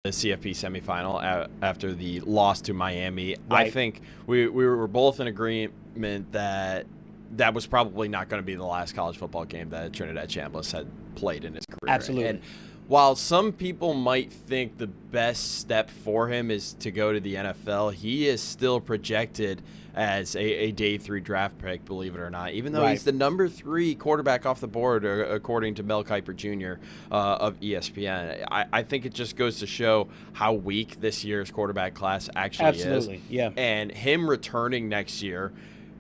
The CFP semifinal after the loss to Miami. Right. I think we were both in agreement that that was probably not going to be the last college football game that Trinidad Chambliss had played in his career. Absolutely. And while some people might think the best step for him is to go to the NFL, he is still projected as a day 3 draft pick, believe it or not, even though he's the number 3 quarterback off the board, according to Mel Kiper Jr. Of ESPN. I think it just goes to show how weak this year's quarterback class actually is. Absolutely, yeah. And him returning next year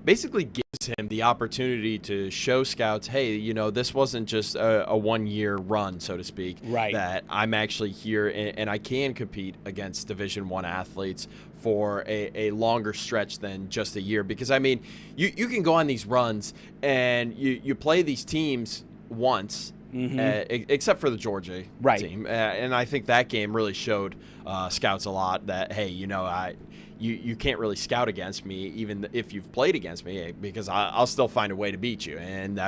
basically gives him the opportunity to show scouts, hey, you know, this wasn't just a one-year run, so to speak, right, that I'm actually here and I can compete against Division I athletes for a longer stretch than just a year. Because, I mean, you can go on these runs and you play these teams once, except for the Georgia team. And I think that game really showed scouts a lot that, hey, you know, you can't really scout against me even if you've played against me, because I'll still find a way to beat you. And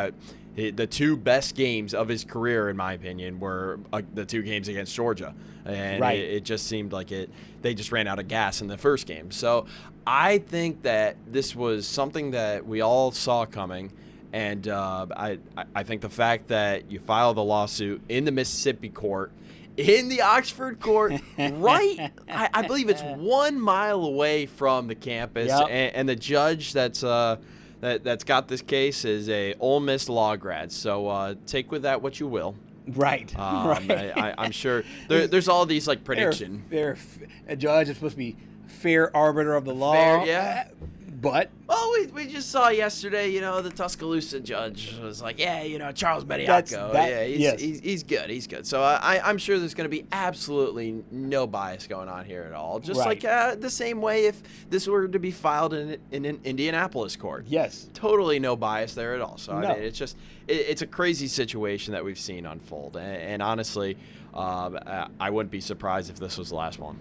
the 2 best games of his career, in my opinion, were the 2 games against Georgia. And it just seemed like they just ran out of gas in the first game. So I think that this was something that we all saw coming. And I think the fact that you file the lawsuit in the Mississippi court, in the Oxford court, right? I believe it's 1 mile away from the campus, and the judge that's got this case is a Ole Miss law grad. So take with that what you will. Right. I'm sure there's all these like prediction. A judge is supposed to be fair arbiter of the law. Fair, yeah. But we just saw yesterday, you know, the Tuscaloosa judge was like, yeah, you know, Charles Bediako, he's good, he's good. So I'm sure there's going to be absolutely no bias going on here at all. Just like the same way if this were to be filed in an Indianapolis court. Yes. Totally no bias there at all. So no. I mean, it's a crazy situation that we've seen unfold. And honestly, I wouldn't be surprised if this was the last one.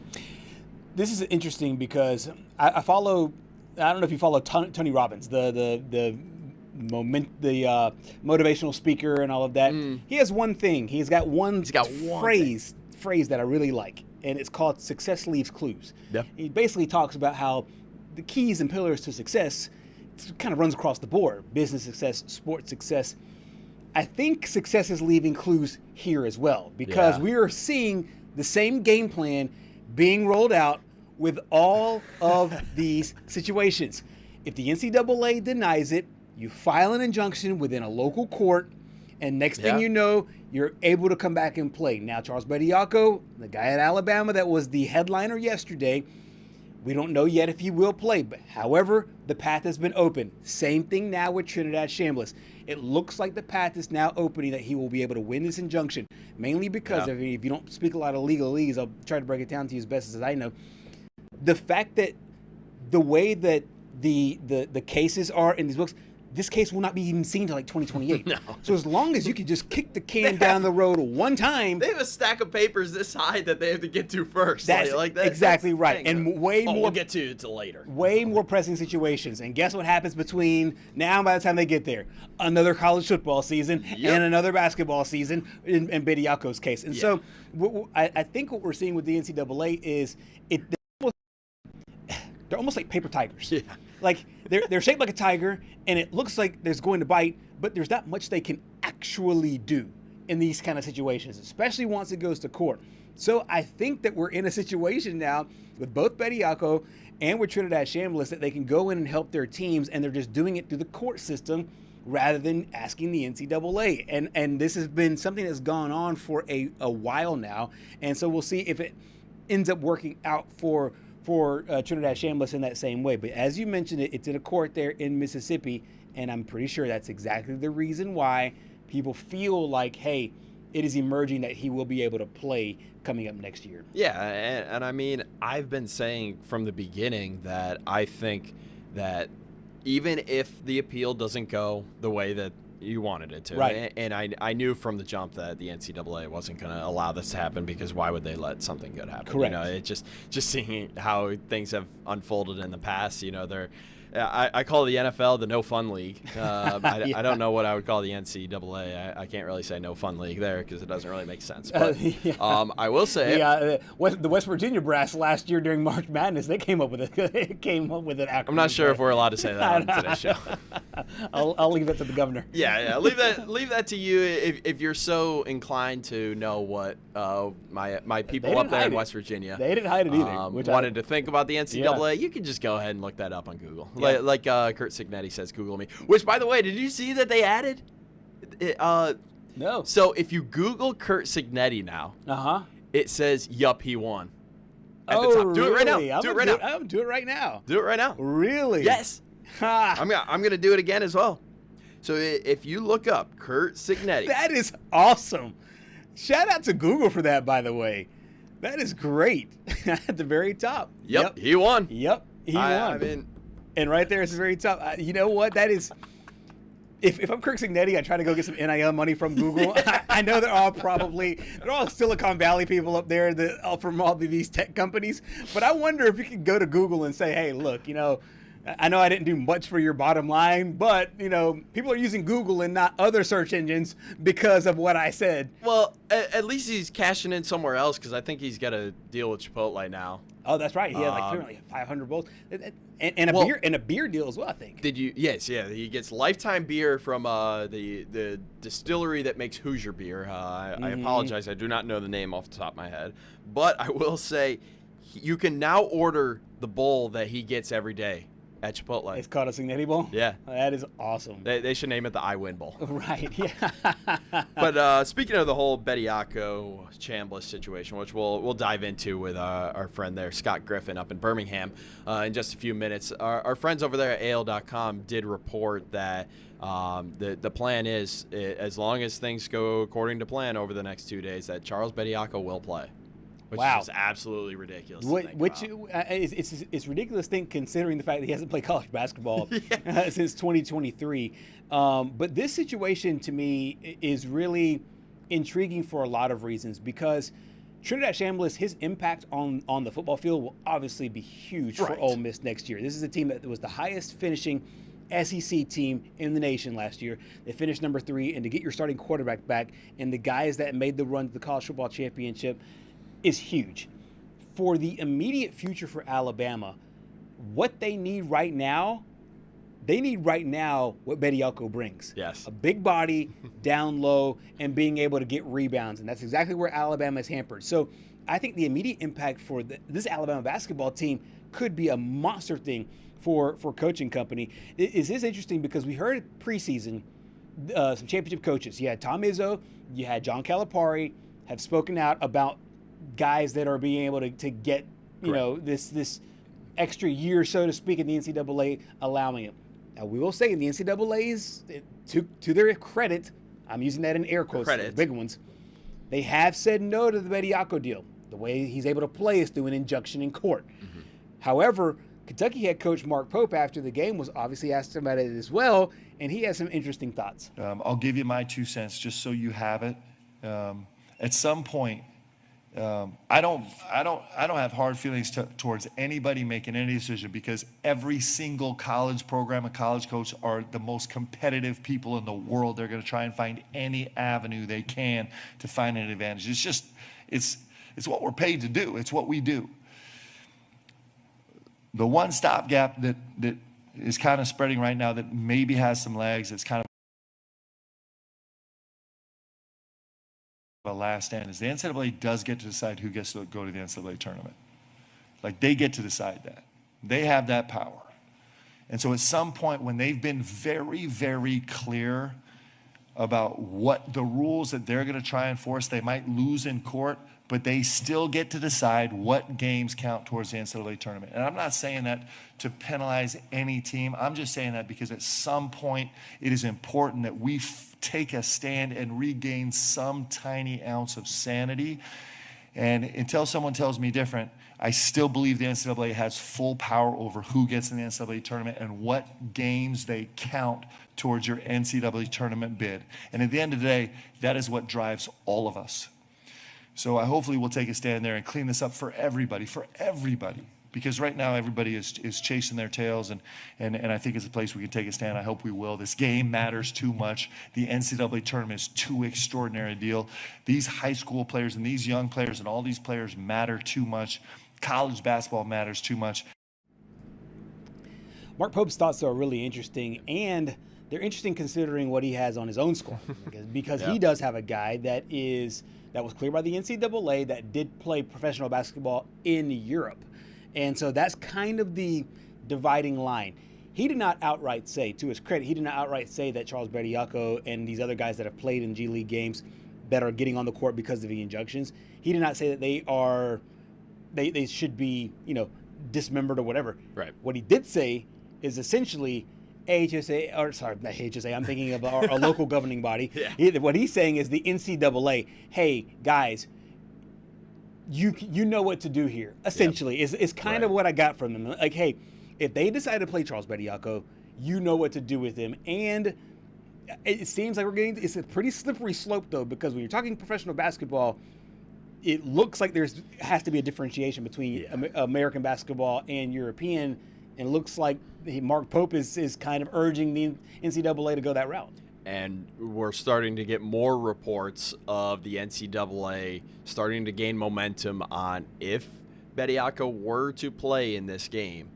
This is interesting because I follow. I don't know if you follow Tony Robbins, the motivational speaker and all of that. He has one thing. He's got one phrase that I really like, and it's called "Success Leaves Clues." Yeah. He basically talks about how the keys and pillars to success kind of runs across the board: business success, sports success. I think success is leaving clues here as well, because we are seeing the same game plan being rolled out with all of these situations. If the NCAA denies it, you file an injunction within a local court, and next thing you know, you're able to come back and play. Now, Charles Bediako, the guy at Alabama that was the headliner yesterday, we don't know yet if he will play, but however, the path has been open. Same thing now with Trinidad Chambliss. It looks like the path is now opening that he will be able to win this injunction, mainly because if you don't speak a lot of legalese, I'll try to break it down to you as best as I know. The fact that the way that the cases are in these books, this case will not be even seen until like 2028. No. So as long as you can just kick the can down the road one time. They have a stack of papers this high that they have to get to first. That's exactly right. And way more. We'll get to it later. Way more pressing situations. And guess what happens between now and by the time they get there? Another college football season and another basketball season in Bediako's case. And so I think what we're seeing with the NCAA is they're almost like paper tigers. Yeah. Like they're shaped like a tiger, and it looks like there's going to bite, but there's not much they can actually do in these kind of situations, especially once it goes to court. So I think that we're in a situation now with both Bediako and with Trinidad Chambliss that they can go in and help their teams, and they're just doing it through the court system rather than asking the NCAA. And this has been something that's gone on for a while now, and so we'll see if it ends up working out for Trinidad Chambliss in that same way. But as you mentioned, it's in a court there in Mississippi, and I'm pretty sure that's exactly the reason why people feel like, hey, it is emerging that he will be able to play coming up next year. Yeah, and I mean, I've been saying from the beginning that I think that even if the appeal doesn't go the way that you wanted it to. Right. And I knew from the jump that the NCAA wasn't going to allow this to happen, because why would they let something good happen? Correct. You know, it just seeing how things have unfolded in the past, you know, I call the NFL the no fun league. I don't know what I would call the NCAA. I can't really say no fun league there because it doesn't really make sense. But I will say the West Virginia brass last year during March Madness, they came up with an acronym. I'm not sure if we're allowed to say that on today's show. I'll leave that to the governor. Yeah. Leave that to you if you're so inclined to know what my people up there in West Virginia. They didn't hide it either. Wanted to think about the NCAA. You can just go ahead and look that up on Google. Yeah. Like Kurt Signetti says, Google me. Which, by the way, did you see that they added? No. So if you Google Kurt Signetti now, it says, "Yup, he won." At the top. Do it right now. Do it right now. I'm do it right now. Do it right now. Really? Yes. I'm gonna do it again as well. So if you look up Kurt Signetti, that is awesome. Shout out to Google for that, by the way. That is great. At the very top. Yep, he won. Yep, he won. I mean, and right there at the very top. You know what? That is. If I'm Kirk Signetti, I try to go get some NIL money from Google. I know they're all Silicon Valley people up there from all these tech companies. But I wonder if you could go to Google and say, hey, look, I know I didn't do much for your bottom line, but, people are using Google and not other search engines because of what I said. Well, at least he's cashing in somewhere else because I think he's got a deal with Chipotle now. Oh, that's right. He had currently 500 bowls and a beer deal as well, I think. Did you? Yes, yeah. He gets lifetime beer from the distillery that makes Hoosier beer. I apologize, I do not know the name off the top of my head, but I will say you can now order the bowl that he gets every day at Chipotle. It's called a Signetti Bowl? Yeah. That is awesome. They should name it the I Win Bowl. Right, yeah. But speaking of the whole Bediako Chambliss situation, which we'll dive into with our friend there, Scott Griffin, up in Birmingham in just a few minutes. Our friends over there at AL.com did report that the plan is, as long as things go according to plan over the next 2 days, that Charles Bediako will play. Which is absolutely ridiculous. It's ridiculous thing considering the fact that he hasn't played college basketball since 2023. But this situation to me is really intriguing for a lot of reasons because Trinidad Chambliss, his impact on the football field will obviously be huge for Ole Miss next year. This is a team that was the highest finishing SEC team in the nation last year. They finished number 3, and to get your starting quarterback back and the guys that made the run to the college football championship is huge. For the immediate future for Alabama, what they need right now what Bediako brings. Yes. A big body, down low, and being able to get rebounds. And that's exactly where Alabama is hampered. So I think the immediate impact for this Alabama basketball team could be a monster thing for coaching company. It is interesting because we heard preseason some championship coaches. You had Tom Izzo, you had John Calipari have spoken out about guys that are being able to get, this extra year, so to speak, in the NCAA allowing it. Now, we will say the NCAA's, to their credit, I'm using that in air quotes, the big ones, they have said no to the Bediako deal. The way he's able to play is through an injunction in court. Mm-hmm. However, Kentucky head coach Mark Pope, after the game, was obviously asked about it as well, and he has some interesting thoughts. I'll give you my 2 cents just so you have it. At some point, I don't have hard feelings towards anybody making any decision because every single college program and college coach are the most competitive people in the world. They're going to try and find any avenue they can to find an advantage. It's what we're paid to do. It's what we do. The one stopgap that is kind of spreading right now that maybe has some legs, it's kind of a last stand, is the NCAA does get to decide who gets to go to the NCAA tournament. Like, they get to decide that. They have that power. And so at some point when they've been very, very clear about what the rules that they're going to try and enforce, they might lose in court, but they still get to decide what games count towards the NCAA tournament. And I'm not saying that to penalize any team. I'm just saying that because at some point it is important that we take a stand and regain some tiny ounce of sanity. And until someone tells me different, I still believe the NCAA has full power over who gets in the NCAA tournament and what games they count towards your NCAA tournament bid. And at the end of the day, that is what drives all of us. So I hopefully will take a stand there and clean this up for everybody, Because right now everybody is chasing their tails, and I think it's a place we can take a stand. I hope we will. This game matters too much. The NCAA tournament is too extraordinary a deal. These high school players and these young players and all these players matter too much. College basketball matters too much. Mark Pope's thoughts are really interesting, and they're interesting considering what he has on his own squad. because he does have a guy that was cleared by the NCAA that did play professional basketball in Europe. And so that's kind of the dividing line. He did not outright say, to his credit, he did not outright say that Charles Bediako and these other guys that have played in G League games that are getting on the court because of the injunctions, he did not say that they should be, dismembered or whatever. Right. What he did say is essentially AHSA, or sorry, not AHSA, I'm thinking of our local governing body. Yeah. What he's saying is the NCAA, hey, guys, you know what to do here, essentially, is kind of what I got from them. Like, hey, if they decide to play Charles Bediako, you know what to do with him. And it seems like it's a pretty slippery slope, though, because when you're talking professional basketball, it looks like has to be a differentiation between American basketball and European, and it looks like Mark Pope is kind of urging the NCAA to go that route. And we're starting to get more reports of the NCAA starting to gain momentum on if Bediako were to play in this game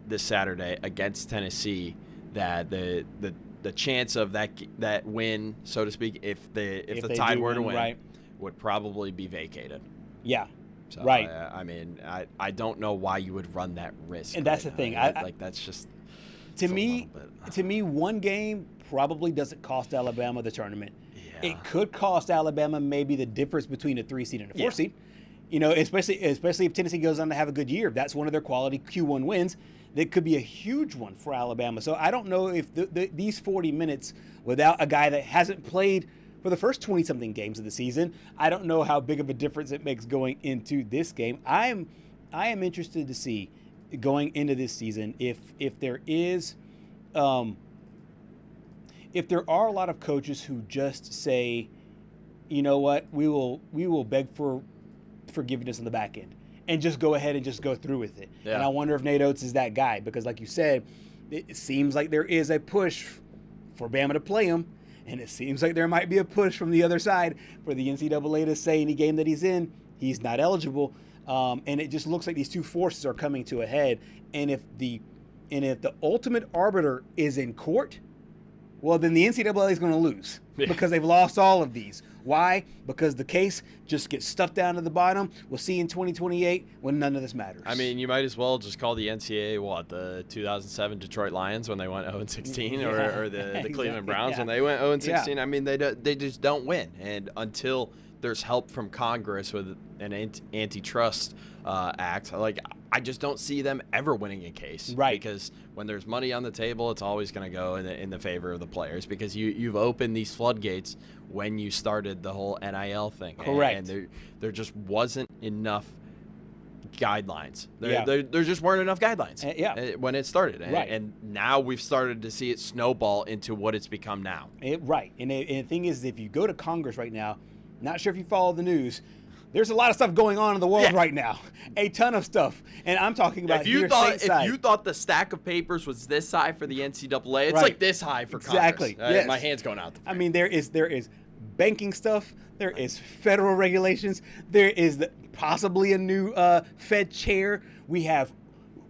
this Saturday against Tennessee, that the chance of that win, so to speak, if the Tide were to win, would probably be vacated. Yeah. So, right. I mean, I don't know why you would run that risk. And that's the thing. That's just to me, one game probably doesn't cost Alabama the tournament. Yeah. It could cost Alabama maybe the difference between a 3 seed and a 4 seed. Especially if Tennessee goes on to have a good year. If that's one of their quality Q1 wins, that could be a huge one for Alabama. So I don't know if these 40 minutes without a guy that hasn't played for the first 20-something games of the season, I don't know how big of a difference it makes going into this game. I am interested to see going into this season if there is if there are a lot of coaches who just say, you know what, we will beg for forgiveness on the back end and just go ahead and just go through with it. Yeah. And I wonder if Nate Oates is that guy, because like you said, it seems like there is a push for Bama to play him. And it seems like there might be a push from the other side for the NCAA to say any game that he's in, he's not eligible. And it just looks like these two forces are coming to a head. And if the ultimate arbiter is in court, well, then the NCAA is going to lose because they've lost all of these. Why? Because the case just gets stuffed down to the bottom. We'll see in 2028 when none of this matters. I mean, you might as well just call the NCAA the 2007 Detroit Lions when they went 0-16, or the Cleveland Browns when they went 0-16. I mean, they just don't win, and until there's help from Congress with an antitrust act, like I just don't see them ever winning a case. Right. Because when there's money on the table, it's always going to go in the favor of the players, because you've opened these floodgates when you started the whole NIL thing. Correct. And there just wasn't enough guidelines. There just weren't enough guidelines when it started. And now we've started to see it snowball into what it's become now. Right. And the thing is, if you go to Congress right now, not sure if you follow the news, there's a lot of stuff going on in the world right now. A ton of stuff. And I'm talking about if you thought the stack of papers was this high for the NCAA, it's like this high for Congress. Yes. My hand's going out. I mean, there is banking stuff. There is federal regulations. There is possibly a new Fed chair. We have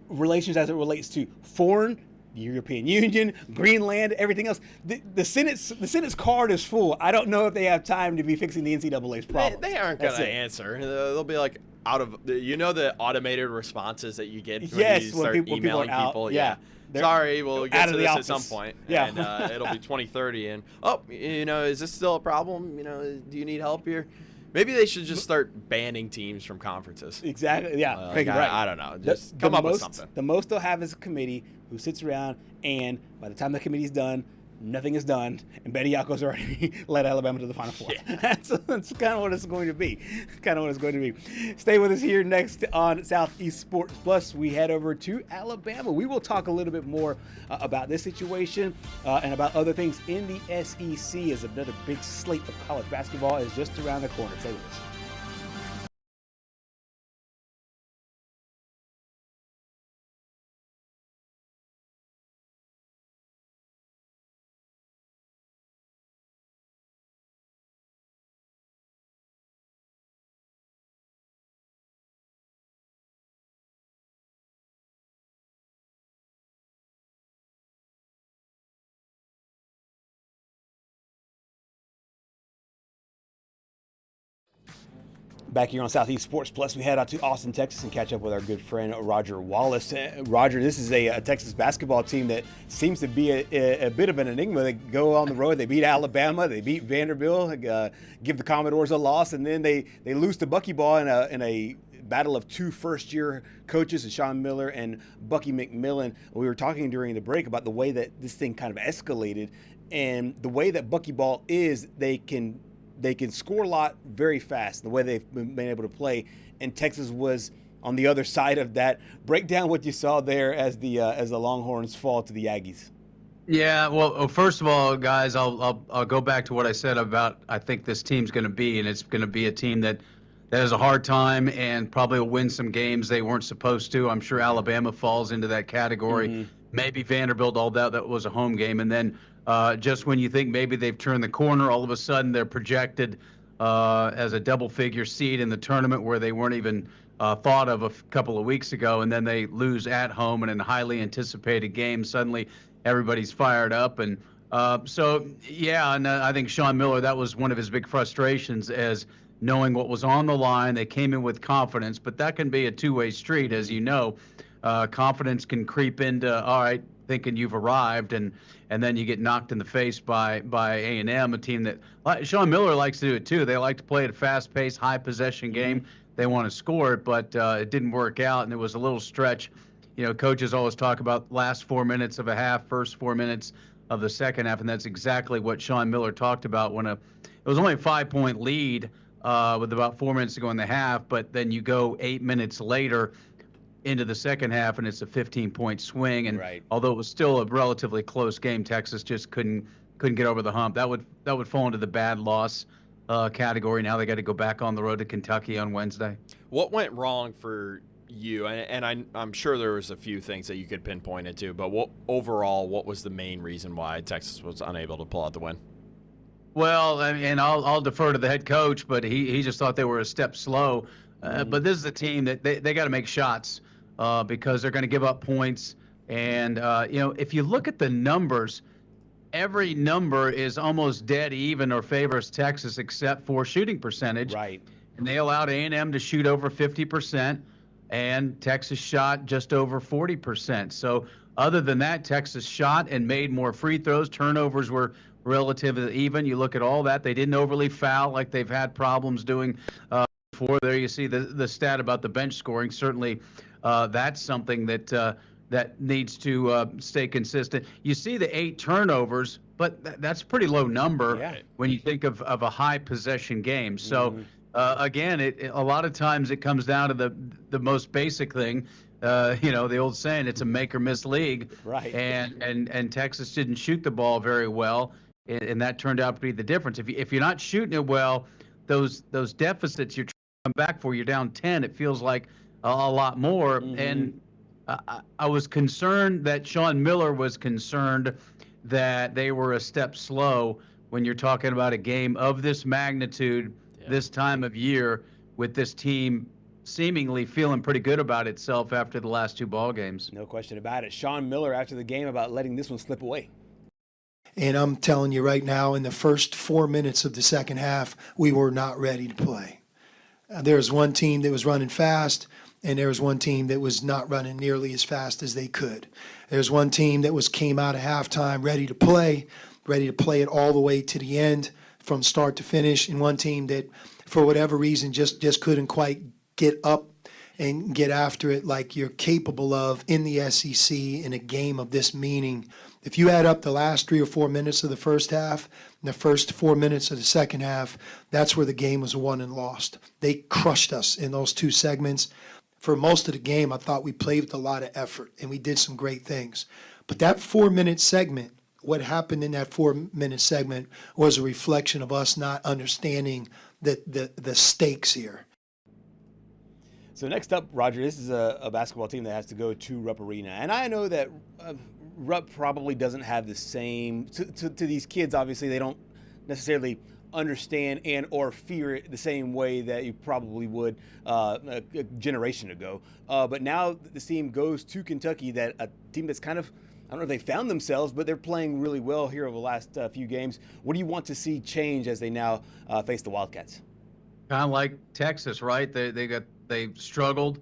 relations as it relates to foreign, the European Union, Greenland, everything else. The Senate's card is full. I don't know if they have time to be fixing the NCAA's problems. They aren't going to answer. They'll be like the automated responses that you get when you start emailing people. Yeah. Sorry, we'll get to this at some point. Yeah. And it'll be 2030. And, is this still a problem? Do you need help here? Maybe they should just start banning teams from conferences. Exactly. Yeah. Right. I don't know. Just come up with something. The most they'll have is a committee who sits around, and by the time the committee's done, nothing is done, and Bediako's already led Alabama to the Final Four. Yeah. That's kind of what it's going to be. Stay with us here next on Southeast Sports Plus. We head over to Alabama. We will talk a little bit more about this situation and about other things in the SEC, as another big slate of college basketball is just around the corner. Stay with us. Back here on Southeast Sports Plus, we head out to Austin, Texas, and catch up with our good friend Roger Wallace. Roger, this is a Texas basketball team that seems to be a bit of an enigma. They go on the road, they beat Alabama, they beat Vanderbilt, give the Commodores a loss, and then they lose to Buckyball in a battle of two first-year coaches, Sean Miller and Bucky McMillan. We were talking during the break about the way that this thing kind of escalated, and the way that Buckyball is, they can score a lot very fast, the way they've been able to play. And Texas was on the other side of that. Break down what you saw there as the Longhorns fall to the Aggies. Yeah, well, first of all, guys, I'll go back to what I said about I think this team's going to be, and it's going to be a team that has a hard time and probably will win some games they weren't supposed to. I'm sure Alabama falls into that category. Mm-hmm. Maybe Vanderbilt, all that was a home game. And then just when you think maybe they've turned the corner, all of a sudden they're projected as a double-figure seed in the tournament where they weren't even thought of a couple of weeks ago, and then they lose at home in a highly anticipated game. Suddenly everybody's fired up. And so, yeah, and I think Sean Miller, that was one of his big frustrations, as knowing what was on the line. They came in with confidence, but that can be a two-way street, as you know. Confidence can creep into, all right, thinking you've arrived, and then you get knocked in the face by A&M, a team that Sean Miller likes to do it too. They like to play at a fast-paced, high-possession game. They want to score it, but it didn't work out, and it was a little stretch. You know, coaches always talk about last 4 minutes of a half, first 4 minutes of the second half, and that's exactly what Sean Miller talked about when it was only a 5-point lead with about 4 minutes to go in the half, but then you go 8 minutes later into the second half, and it's a 15-point swing. And right. Although it was still a relatively close game, Texas just couldn't get over the hump. That would fall into the bad loss category. Now they got to go back on the road to Kentucky on Wednesday. What went wrong for you? And I'm sure there was a few things that you could pinpoint it to, but overall, what was the main reason why Texas was unable to pull out the win? Well, and I'll defer to the head coach, but he just thought they were a step slow. But this is a team that they got to make shots because they're going to give up points. And, if you look at the numbers, every number is almost dead even or favors Texas except for shooting percentage. Right. And they allowed A&M to shoot over 50%, and Texas shot just over 40%. So other than that, Texas shot and made more free throws. Turnovers were relatively even. You look at all that. They didn't overly foul like they've had problems doing before. There you see the stat about the bench scoring. Certainly that's something that needs to stay consistent. You see the 8 turnovers, but that's a pretty low number when you think of a high possession game. So again, a lot of times it comes down to the most basic thing. The old saying, it's a make or miss league. Right. And Texas didn't shoot the ball very well, and that turned out to be the difference. If you're not shooting it well, those deficits you're trying to come back for, you're down 10. It feels like a lot more. And I was concerned that Sean Miller was concerned that they were a step slow when you're talking about a game of this magnitude, this time of year, with this team seemingly feeling pretty good about itself after the last 2 ball games. No question about it. Sean Miller after the game about letting this one slip away. And I'm telling you right now, in the first 4 minutes of the second half, we were not ready to play. There was one team that was running fast, and there was one team that was not running nearly as fast as they could. There's one team that came out of halftime ready to play it all the way to the end from start to finish, and one team that, for whatever reason, just couldn't quite get up and get after it like you're capable of in the SEC in a game of this meaning. If you add up the last 3 or 4 minutes of the first half and the first 4 minutes of the second half, that's where the game was won and lost. They crushed us in those 2 segments. For most of the game, I thought we played with a lot of effort and we did some great things. But that 4-minute segment, what happened in that 4-minute segment was a reflection of us not understanding the stakes here. So next up, Roger, this is a basketball team that has to go to Rupp Arena. And I know that Rupp probably doesn't have the same, to these kids, obviously, they don't necessarily understand and or fear it the same way that you probably would a generation ago. But now this team goes to Kentucky, that a team that's kind of, I don't know if they found themselves, but they're playing really well here over the last few games. What do you want to see change as they now face the Wildcats? Kind of like Texas, right? They struggled.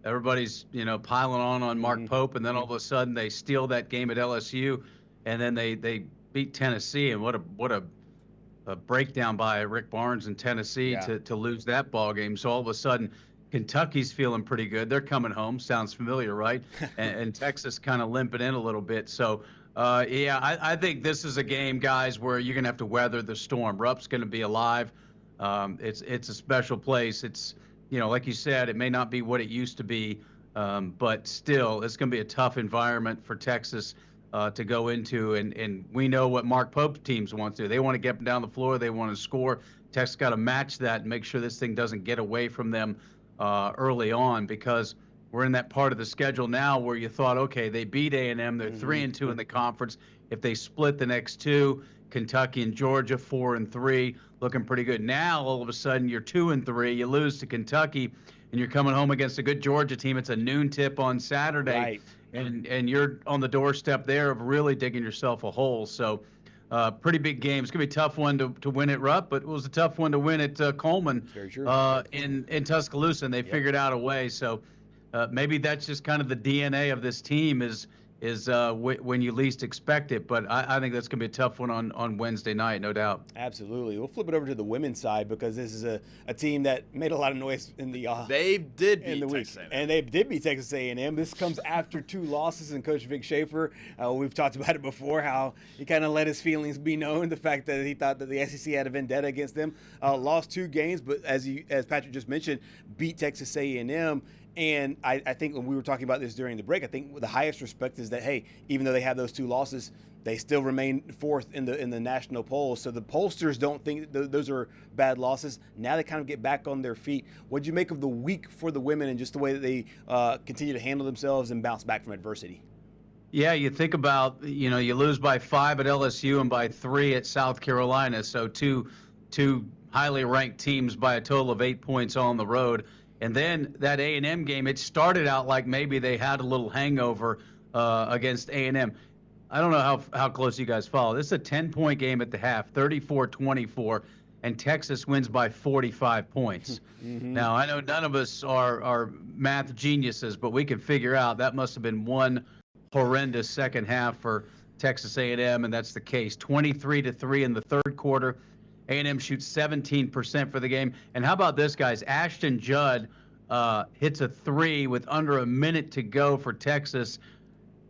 Everybody's piling on Mark Pope, and then all of a sudden they steal that game at LSU, and then they beat Tennessee, and what a breakdown by Rick Barnes in Tennessee to lose that ball game. So all of a sudden Kentucky's feeling pretty good. They're coming home. Sounds familiar, right? and Texas kind of limping in a little bit. So I think this is a game, guys, where you're gonna have to weather the storm. Rupp's gonna be alive. It's a special place. It's, like you said, it may not be what it used to be, but still, it's going to be a tough environment for Texas to go into. And we know what Mark Pope's teams want to do. They want to get them down the floor. They want to score. Texas got to match that and make sure this thing doesn't get away from them early on, because we're in that part of the schedule now where you thought, okay, they beat A&M. They're 3-2 in the conference. If they split the next two, Kentucky and Georgia 4-3, looking pretty good. Now all of a sudden you're 2-3. You lose to Kentucky, and you're coming home against a good Georgia team. It's a noon tip on Saturday, right. and you're on the doorstep there of really digging yourself a hole. So, pretty big game. It's gonna be a tough one to win at Rupp, but it was a tough one to win at Coleman in Tuscaloosa, and they figured out a way. So maybe that's just kind of the DNA of this team is when you least expect it. But I think that's going to be a tough one on Wednesday night, no doubt. Absolutely. We'll flip it over to the women's side, because this is a team that made a lot of noise in the they did beat the week. Texas A&M. And they did beat Texas A&M. This comes after 2 losses, and Coach Vic Schaefer, we've talked about it before, how he kind of let his feelings be known, the fact that he thought that the SEC had a vendetta against them. Lost 2 games, but as Patrick just mentioned, beat Texas A&M. And I think when we were talking about this during the break, I think the highest respect is that, hey, even though they have those 2 losses, they still remain 4th in the national polls. So the pollsters don't think those are bad losses. Now they kind of get back on their feet. What did you make of the week for the women and just the way that they continue to handle themselves and bounce back from adversity? Yeah, you think about, you lose by 5 at LSU and by 3 at South Carolina. So two highly ranked teams by a total of 8 points on the road. And then that A&M game, it started out like maybe they had a little hangover against A&M. I don't know how close you guys follow. This is a 10-point game at the half, 34-24, and Texas wins by 45 points. Now, I know none of us are math geniuses, but we can figure out that must have been one horrendous second half for Texas A&M, and that's the case. 23-3 in the third quarter. A&M shoots 17% for the game. And how about this, guys? Ashton Judd hits a 3 with under a minute to go for Texas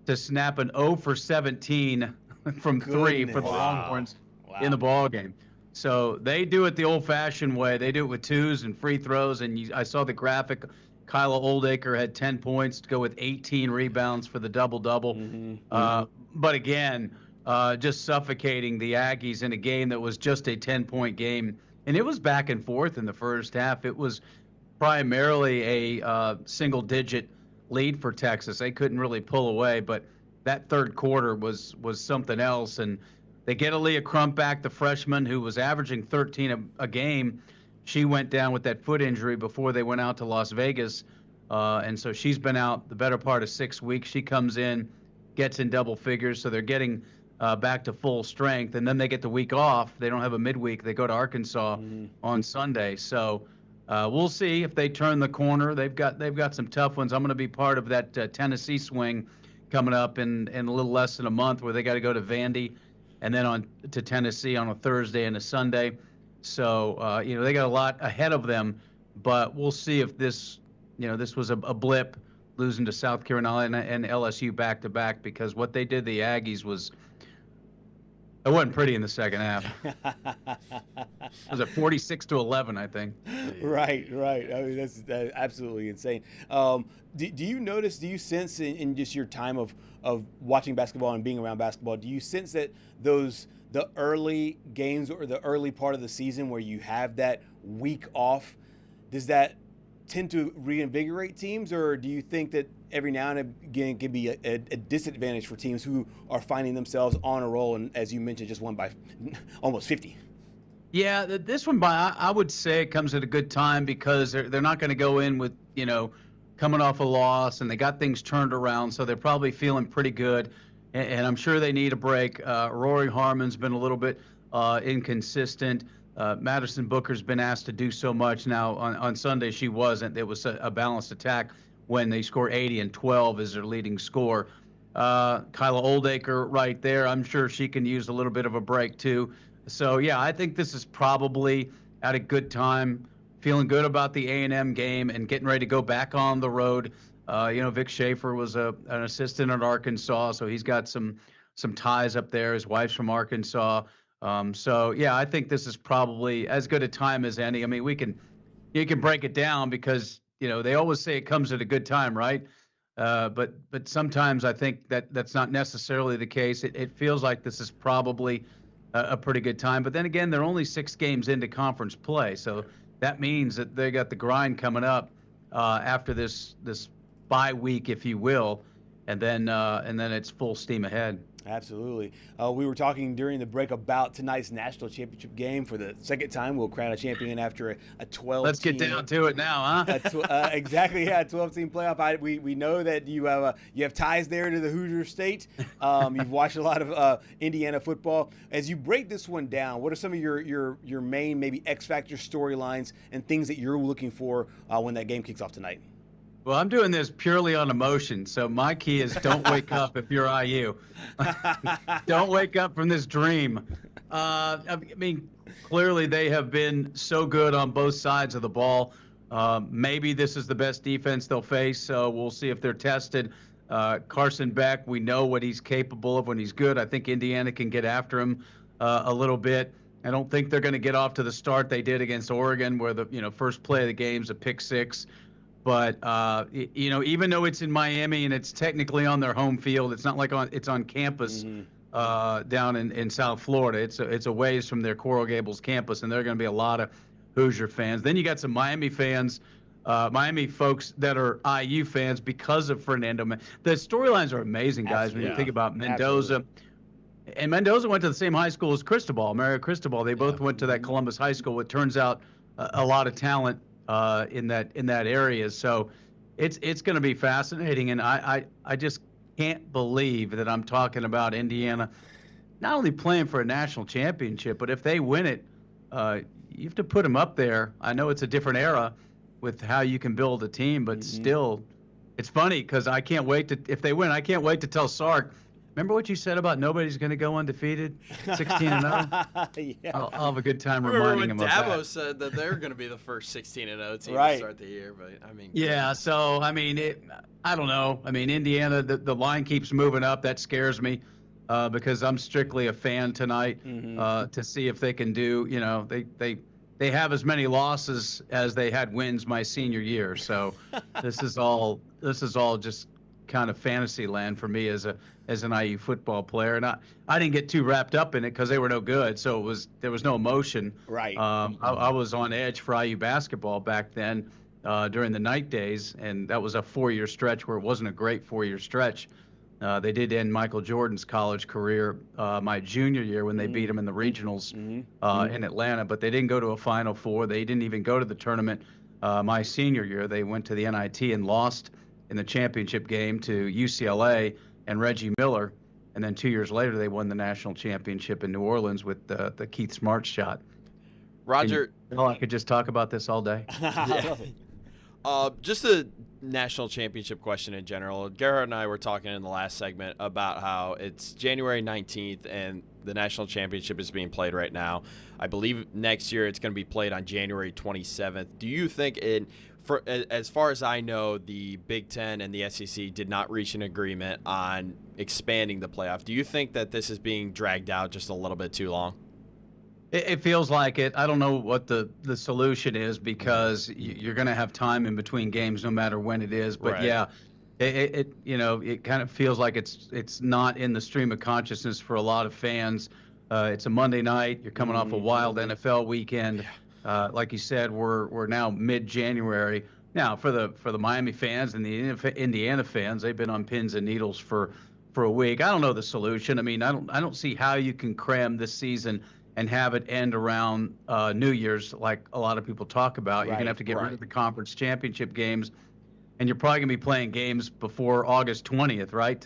to snap an 0 for 17 from 3 for the Longhorns in the ball game. So they do it the old-fashioned way. They do it with 2s and free throws. And I saw the graphic. Kyla Oldacre had 10 points to go with 18 rebounds for the double-double. But again, just suffocating the Aggies in a game that was just a 10-point game. And it was back and forth in the first half. It was primarily a single-digit lead for Texas. They couldn't really pull away, but that third quarter was something else. And they get Aaliyah Crump back, the freshman who was averaging 13 a game. She went down with that foot injury before they went out to Las Vegas. And so she's been out the better part of 6 weeks. She comes in, gets in double figures, so they're getting back to full strength, and then they get the week off. They don't have a midweek. They go to Arkansas on Sunday. So we'll see if they turn the corner. They've got some tough ones. I'm going to be part of that Tennessee swing coming up in a little less than a month, where they got to go to Vandy and then on to Tennessee on a Thursday and a Sunday. So they got a lot ahead of them, but we'll see if this was a blip, losing to South Carolina and LSU back to back, because what they did the Aggies it wasn't pretty in the second half. Was it 46-11, I think? Right. I mean, that's absolutely insane. Do you sense in just your time of watching basketball and being around basketball, do you sense that the early games or the early part of the season where you have that week off, does that tend to reinvigorate teams, or do you think that every now and again can be a disadvantage for teams who are finding themselves on a roll and, as you mentioned, just won by almost 50? Yeah, this one I would say it comes at a good time, because they're not going to go in with coming off a loss, and they got things turned around, so they're probably feeling pretty good, and I'm sure they need a break. Rory Harmon's been a little bit inconsistent. Madison Booker's been asked to do so much. Now, on Sunday, she wasn't. It was a balanced attack when they score 80 and 12 as their leading score. Kyla Oldacre right there. I'm sure she can use a little bit of a break, too. So, yeah, I think this is probably at a good time, feeling good about the A&M game and getting ready to go back on the road. Vic Schaefer was an assistant at Arkansas, so he's got some ties up there. His wife's from Arkansas. I think this is probably as good a time as any. I mean, you can break it down because, they always say it comes at a good time, right? But sometimes I think that's not necessarily the case. It feels like this is probably a pretty good time. But then again, they're only 6 games into conference play, so that means that they got the grind coming up after this bye week, if you will, and then it's full steam ahead. Absolutely. We were talking during the break about tonight's national championship game. For the second time, we'll crown a champion after a 12. Let's get down to it now, huh? Exactly. Yeah, 12-team playoff. We know that you have ties there to the Hoosier State. You've watched a lot of Indiana football. As you break this one down, what are some of your main maybe X factor storylines and things that you're looking for when that game kicks off tonight? Well, I'm doing this purely on emotion, so my key is don't wake up if you're IU. Don't wake up from this dream. I mean, clearly they have been so good on both sides of the ball. Maybe this is the best defense they'll face, so we'll see if they're tested. Carson Beck, we know what he's capable of when he's good. I think Indiana can get after him a little bit. I don't think they're going to get off to the start they did against Oregon, where the first play of the game's a pick six. But even though it's in Miami and it's technically on their home field, it's not like it's on campus down in South Florida. It's a ways from their Coral Gables campus, and there are going to be a lot of Hoosier fans. Then you got some Miami fans, Miami folks that are IU fans because of Fernando. The storylines are amazing, guys. Absolutely. When you think about Mendoza. Absolutely. And Mendoza went to the same high school as Cristobal, Mario Cristobal. They both went to that Columbus High School. It turns out a lot of talent in that area, so it's going to be fascinating, and I just can't believe that I'm talking about Indiana not only playing for a national championship, but if they win it, you have to put them up there. I know it's a different era with how you can build a team, but still, it's funny because if they win, I can't wait to tell Sark. Remember what you said about nobody's going to go undefeated, 16-0? Yeah. I'll have a good time Remember reminding when him of that. Dabo said that they're going to be the first 16-0 team Right. to start the year, but I mean. Yeah, so, I mean, I don't know. I mean, Indiana, the line keeps moving up. That scares me because I'm strictly a fan tonight to see if they can do, they have as many losses as they had wins my senior year. So this is all just kind of fantasy land for me as an IU football player, and I didn't get too wrapped up in it because they were no good, so there was no emotion. Right. I was on edge for IU basketball back then during the night days, and that was a 4-year stretch where it wasn't a great 4-year stretch. They did end Michael Jordan's college career my junior year when they beat him in the regionals in Atlanta, but they didn't go to a Final Four. They didn't even go to the tournament my senior year. They went to the NIT and lost in the championship game to UCLA and Reggie Miller, and then 2 years later they won the national championship in New Orleans with the Keith Smart shot. Roger, I could just talk about this all day. Just a national championship question in general. Gerhard and I were talking in the last segment about how it's January 19th and the national championship is being played right now. I believe next year it's going to be played on January 27th. Do you think as far as I know, the Big Ten and the SEC did not reach an agreement on expanding the playoff. Do you think that this is being dragged out just a little bit too long? It feels like it. I don't know what the solution is because you're going to have time in between games no matter when it is. But right. Yeah, it kind of feels like it's not in the stream of consciousness for a lot of fans. It's a Monday night. You're coming off a wild NFL weekend. Yeah. Like you said, we're now mid-January. Now, for the Miami fans and the Indiana fans, they've been on pins and needles for a week. I don't know the solution. I mean, I don't see how you can cram this season and have it end around New Year's like a lot of people talk about. Right, you're going to have to get rid of the conference championship games, and you're probably going to be playing games before August 20th, right?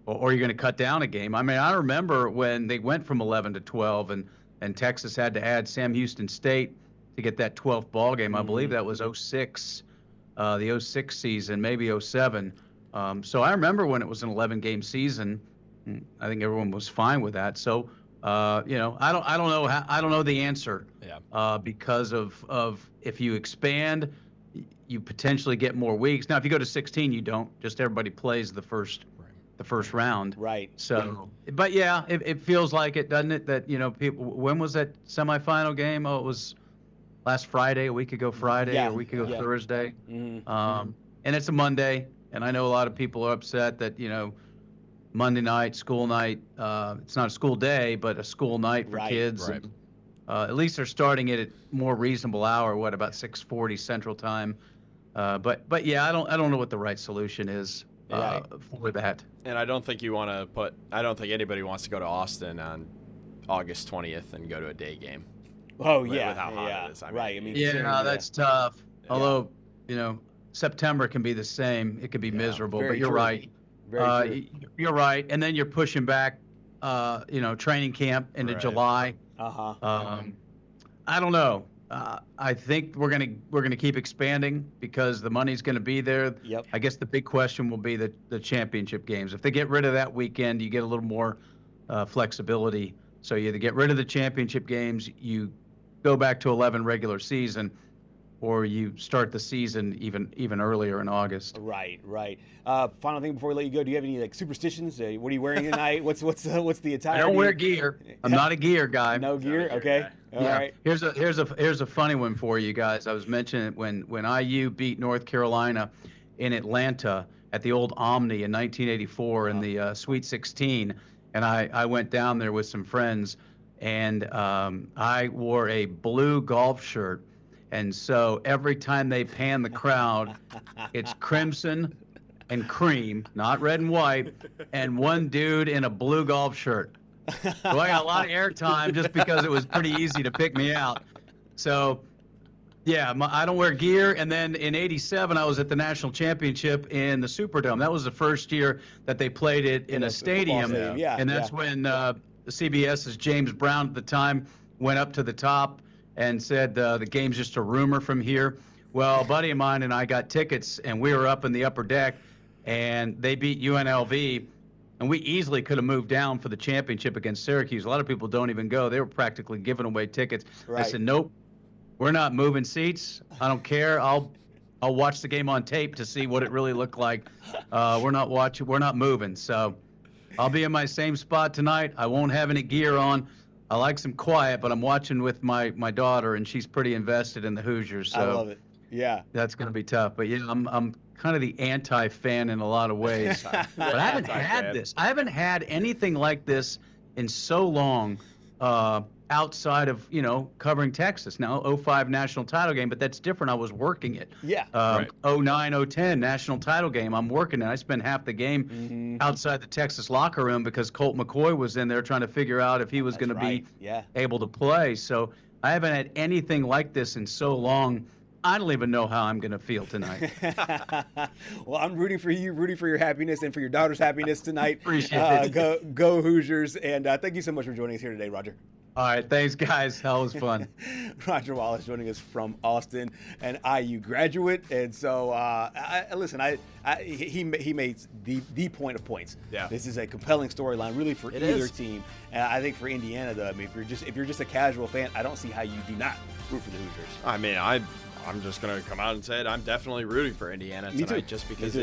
Or you're going to cut down a game. I mean, I remember when they went from 11 to 12 and and Texas had to add Sam Houston State to get that 12th ball game. I believe that was '06, the '06 season, maybe '07. So I remember when it was an 11-game season. I think everyone was fine with that. So I don't know the answer. Yeah. Because of if you expand, you potentially get more weeks. Now, if you go to 16, you don't. Just everybody plays the first round. Right. So, but yeah, it feels like it, doesn't it? That people. When was that semifinal game? Oh, it was last Friday, a week ago Friday, Yeah, or a week ago yeah. Thursday. And it's a Monday, and I know a lot of people are upset that Monday night, school night. It's not a school day, but a school night for kids. Right. At least they're starting it at more reasonable hour. What, about 6:40 Central Time? But yeah, I don't know what the right solution is for that. And I don't think I don't think anybody wants to go to Austin on August 20th and go to a day game. Oh, with yeah. how hot yeah. it is. Right. I mean, That's tough. Although, September can be the same. It could be miserable, very but you're true. right. Very true. You're right. And then you're pushing back, training camp into Right. July. I don't know. I think we're gonna keep expanding because the money's gonna be there. Yep. I guess the big question will be the championship games. If they get rid of that weekend, you get a little more flexibility. So you either get rid of the championship games, you go back to 11 regular season, or you start the season even earlier in August. Right. Final thing before we let you go, do you have any superstitions? What are you wearing tonight? What's the attire? I don't wear gear. I'm not a gear guy. No gear. Okay. All right. Here's a funny one for you guys. I was mentioning when IU beat North Carolina in Atlanta at the old Omni in 1984 in the Sweet 16, and I went down there with some friends, and I wore a blue golf shirt. And so every time they pan the crowd, it's crimson and cream, not red and white, and one dude in a blue golf shirt. So I got a lot of airtime just because it was pretty easy to pick me out. So, yeah, I don't wear gear. And then in '87, I was at the national championship in the Superdome. That was the first year that they played it in a stadium. Stadium. Yeah, and that's when CBS's James Brown at the time went up to the top and said the game's just a rumor from here. Well, a buddy of mine and I got tickets, and we were up in the upper deck, and they beat UNLV, and we easily could have moved down for the championship against Syracuse. A lot of people don't even go. They were practically giving away tickets. Right. I said, nope, we're not moving seats. I don't care. I'll watch the game on tape to see what it really looked like. We're not moving. So I'll be in my same spot tonight. I won't have any gear on. I like some quiet, but I'm watching with my daughter, and she's pretty invested in the Hoosiers. So I love it. Yeah. That's going to be tough. But yeah, I'm kind of the anti-fan in a lot of ways. But I haven't had this. I haven't had anything like this in so long outside of, covering Texas. Now, '05 national title game, but that's different. I was working it. Yeah. Right. '09, '10 national title game. I'm working it. I spent half the game outside the Texas locker room because Colt McCoy was in there trying to figure out if he was going to be able to play. So I haven't had anything like this in so long. I don't even know how I'm going to feel tonight. Well, I'm rooting for you, rooting for your happiness and for your daughter's happiness tonight. Appreciate it. Go Hoosiers. And thank you so much for joining us here today, Roger. All right. Thanks, guys. Hell was fun. Roger Wallace joining us from Austin, an IU graduate. And so, he made the point of points. Yeah. This is a compelling storyline, really, for either team. And I think for Indiana, though, I mean, if you're just a casual fan, I don't see how you do not root for the Hoosiers. I mean, I'm just going to come out and say it. I'm definitely rooting for Indiana tonight just because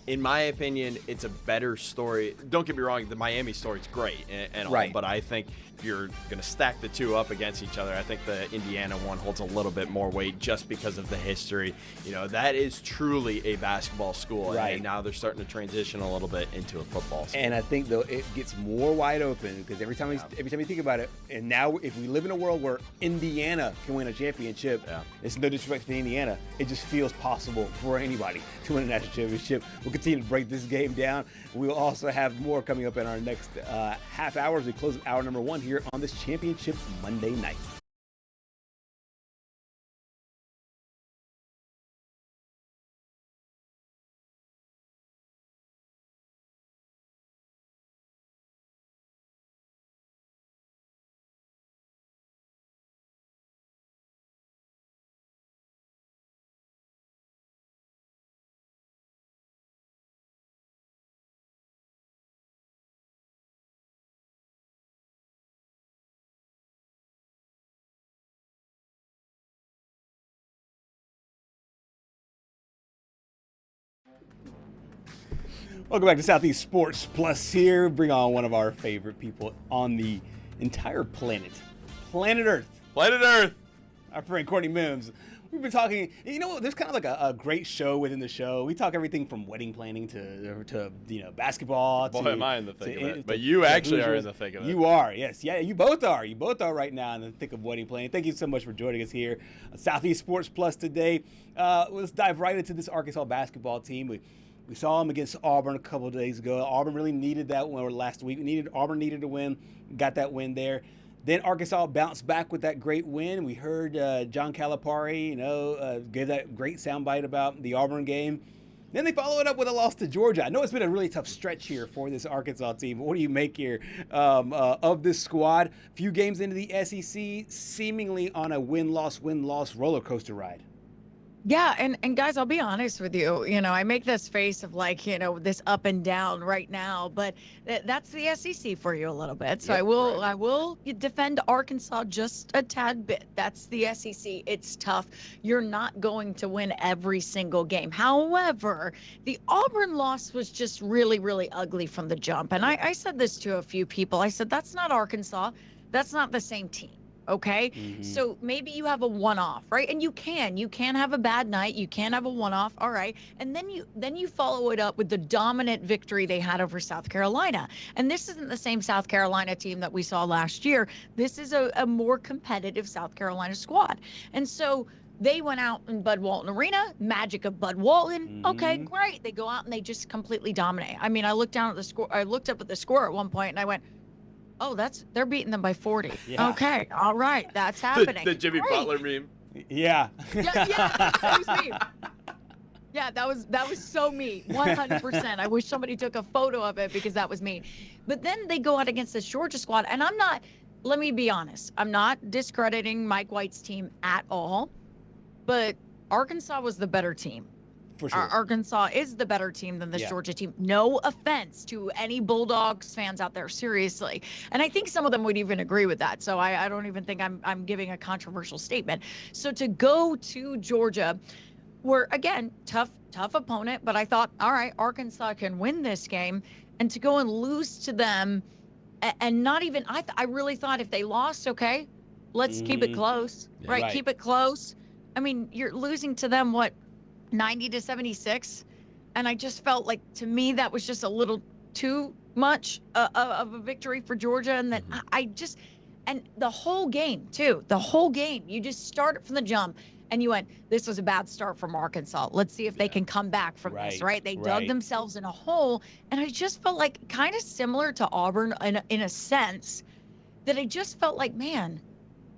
in my opinion, it's a better story. Don't get me wrong, the Miami story's great and all, but I think if you're going to stack the two up against each other, I think the Indiana one holds a little bit more weight just because of the history. That is truly a basketball school, and now they're starting to transition a little bit into a football school. And I think, though, it gets more wide open because every time you think about it, and now if we live in a world where Indiana can win a championship, it's no disrespect to Indiana, it just feels possible for anybody to win a national championship. We'll continue to break this game down. We'll also have more coming up in our next half hour as we close hour number 1 here on this Championship Monday night. Welcome back to Southeast Sports Plus here. Bring on one of our favorite people on the entire planet. Planet Earth. Planet Earth. Our friend Courtney Mims. We've been talking, you know, there's kind of like a great show within the show. We talk everything from wedding planning to you know, basketball. Boy, am I in the thick of it. But to you actually are Hoosiers. in the thick of it. You are, yes. Yeah, you both are. You both are right now in the thick of wedding planning. Thank you so much for joining us here on Southeast Sports Plus today. Let's dive right into this Arkansas basketball team. We saw them against Auburn a couple of days ago. Auburn really needed that win, or last week. Auburn needed to win, got that win there. Then Arkansas bounced back with that great win. We heard John Calipari, gave that great soundbite about the Auburn game. Then they followed it up with a loss to Georgia. I know it's been a really tough stretch here for this Arkansas team. What do you make here of this squad? Few games into the SEC, seemingly on a win-loss roller coaster ride. Yeah, and guys, I'll be honest with you. You know, I make this face of like, you know, this up and down right now, but that's the SEC for you a little bit. So Yep, I will defend Arkansas just a tad bit. That's the SEC. It's tough. You're not going to win every single game. However, the Auburn loss was just really, really ugly from the jump. And I said this to a few people. I said, that's not Arkansas. That's not the same team. Okay. Mm-hmm. So maybe you have a one-off, right? And you can have a bad night. You can have a one-off. All right. And then you follow it up with the dominant victory they had over South Carolina. And this isn't the same South Carolina team that we saw last year. This is a more competitive South Carolina squad. And so they went out in Bud Walton Arena, magic of Bud Walton. Mm-hmm. Okay, great. They go out and they just completely dominate. I mean, I looked down at the score. I looked up at the score at one point and I went, oh, they're beating them by 40. Yeah. Okay, all right, that's happening. The Jimmy Great. Butler meme. Yeah. Yeah, that was me. Yeah, that was so me, 100%. I wish somebody took a photo of it because that was me. But then they go out against this Georgia squad, and let me be honest, I'm not discrediting Mike White's team at all, but Arkansas was the better team. For sure. Arkansas is the better team than this Georgia team. No offense to any Bulldogs fans out there, seriously. And I think some of them would even agree with that. So I don't even think I'm giving a controversial statement. So to go to Georgia, where, again, tough opponent, but I thought, all right, Arkansas can win this game. And to go and lose to them and not even, I really thought if they lost, okay, let's keep it close, Yeah, right? right. Keep it close. I mean, you're losing to them, 90-76, and I just felt like, to me, that was just a little too much of a victory for Georgia. And then and the whole game too, you just started from the jump and you went, this was a bad start from Arkansas. Let's see if they can come back from this, right? They dug themselves in a hole, and I just felt like kind of similar to Auburn in a sense that I just felt like, man,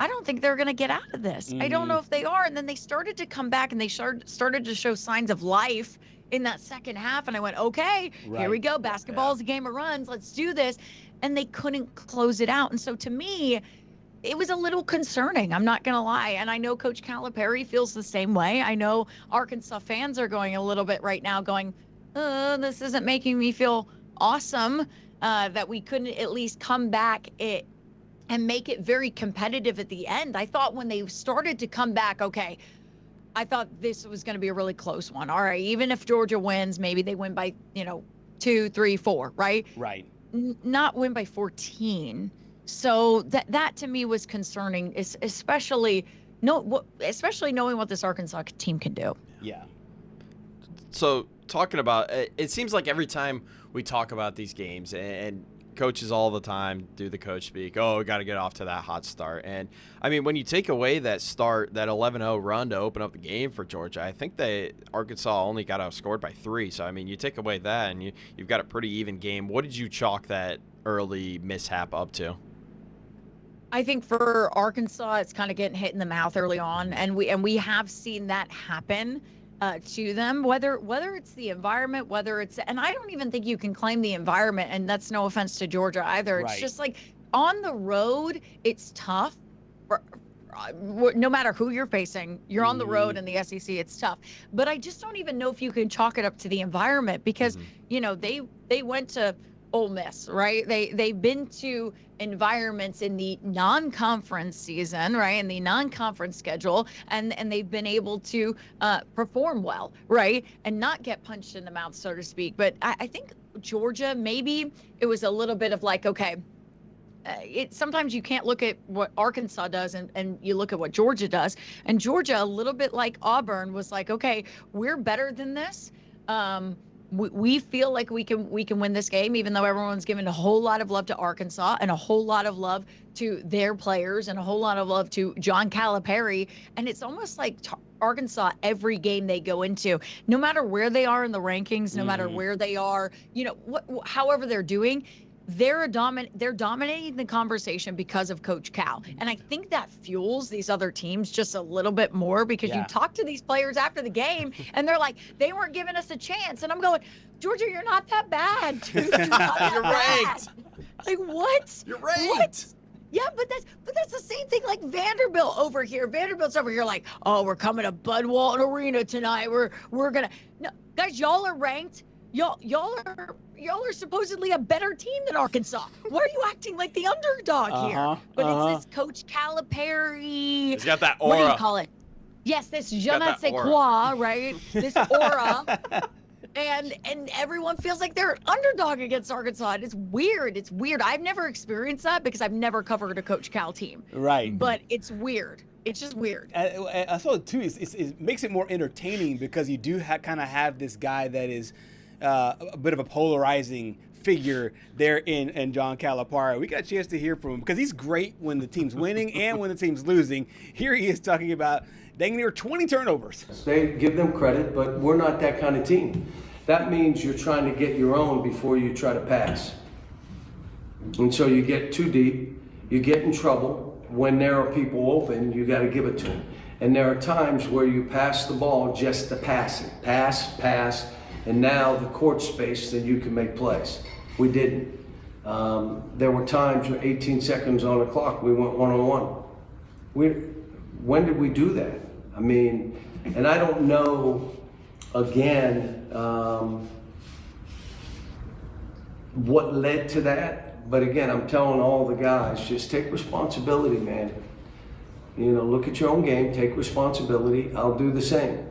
I don't think they're going to get out of this. I don't know if they are. And then they started to come back and they started to show signs of life in that second half. And I went, okay, here we go. Basketball is a game of runs. Let's do this. And they couldn't close it out. And so to me, it was a little concerning. I'm not going to lie. And I know Coach Calipari feels the same way. I know Arkansas fans are going a little bit right now going, this isn't making me feel awesome that we couldn't at least come back and make it very competitive at the end. I thought when they started to come back, okay, I thought this was going to be a really close one. All right, even if Georgia wins, maybe they win by, 2, 3, 4, right? Right. Not win by 14. So that to me was concerning, especially knowing what this Arkansas team can do. Yeah. So talking about, it seems like every time we talk about these games and coaches all the time do the coach speak, we got to get off to that hot start. And I mean, when you take away that start, that 11-0 run to open up the game for Georgia, I think that Arkansas only got outscored by 3. So I mean, you take away that and you've got a pretty even game. What did you chalk that early mishap up to? I think for Arkansas, it's kind of getting hit in the mouth early on, and we have seen that happen to them, whether it's the environment, and I don't even think you can claim the environment, and that's no offense to Georgia either. It's just like on the road, it's tough. No matter who you're facing, you're on the road in the SEC, it's tough. But I just don't even know if you can chalk it up to the environment because, they went to Ole Miss, right? They've been to environments in the non-conference season, right, in the non-conference schedule, and they've been able to perform well, right, and not get punched in the mouth, so to speak. But I think Georgia, maybe it was a little bit of like, okay, sometimes you can't look at what Arkansas does and you look at what Georgia does. And Georgia, a little bit like Auburn, was like, okay, we're better than this. We feel like we can win this game, even though everyone's given a whole lot of love to Arkansas and a whole lot of love to their players and a whole lot of love to John Calipari. And it's almost like Arkansas, every game they go into, no matter where they are in the rankings, no matter where they are, however they're doing, they're dominating the conversation because of Coach Cal. And I think that fuels these other teams just a little bit more, because you talk to these players after the game and they're like, they weren't giving us a chance. And I'm going, Georgia, you're not that bad, dude. You're ranked. Like, what? You're ranked. What? Yeah, but that's the same thing like Vanderbilt over here. Vanderbilt's over here like, oh, we're coming to Bud Walton Arena tonight. We're gonna, no, guys, y'all are ranked. Y'all are supposedly a better team than Arkansas. Why are you acting like the underdog here? But it's this Coach Calipari. He's got that aura. What do you call it? Yes, this je ne sais quoi, right? This aura. And everyone feels like they're an underdog against Arkansas. And it's weird. It's weird. I've never experienced that because I've never covered a Coach Cal team. Right. But it's weird. It's just weird. I saw it too. It makes it more entertaining because you do kind of have this guy that is a bit of a polarizing figure there in John Calipari. We got a chance to hear from him because he's great when the team's winning and when the team's losing. Here he is talking about dang near 20 turnovers. They give them credit, but we're not that kind of team. That means you're trying to get your own before you try to pass. And so you get too deep, you get in trouble. When there are people open, you got to give it to them. And there are times where you pass the ball just to pass it. Pass, and now the court space that you can make plays. We didn't. There were times with 18 seconds on the clock, we went one-on-one. When did we do that? I mean, and I don't know, again, what led to that. But again, I'm telling all the guys, just take responsibility, man. Look at your own game, take responsibility. I'll do the same.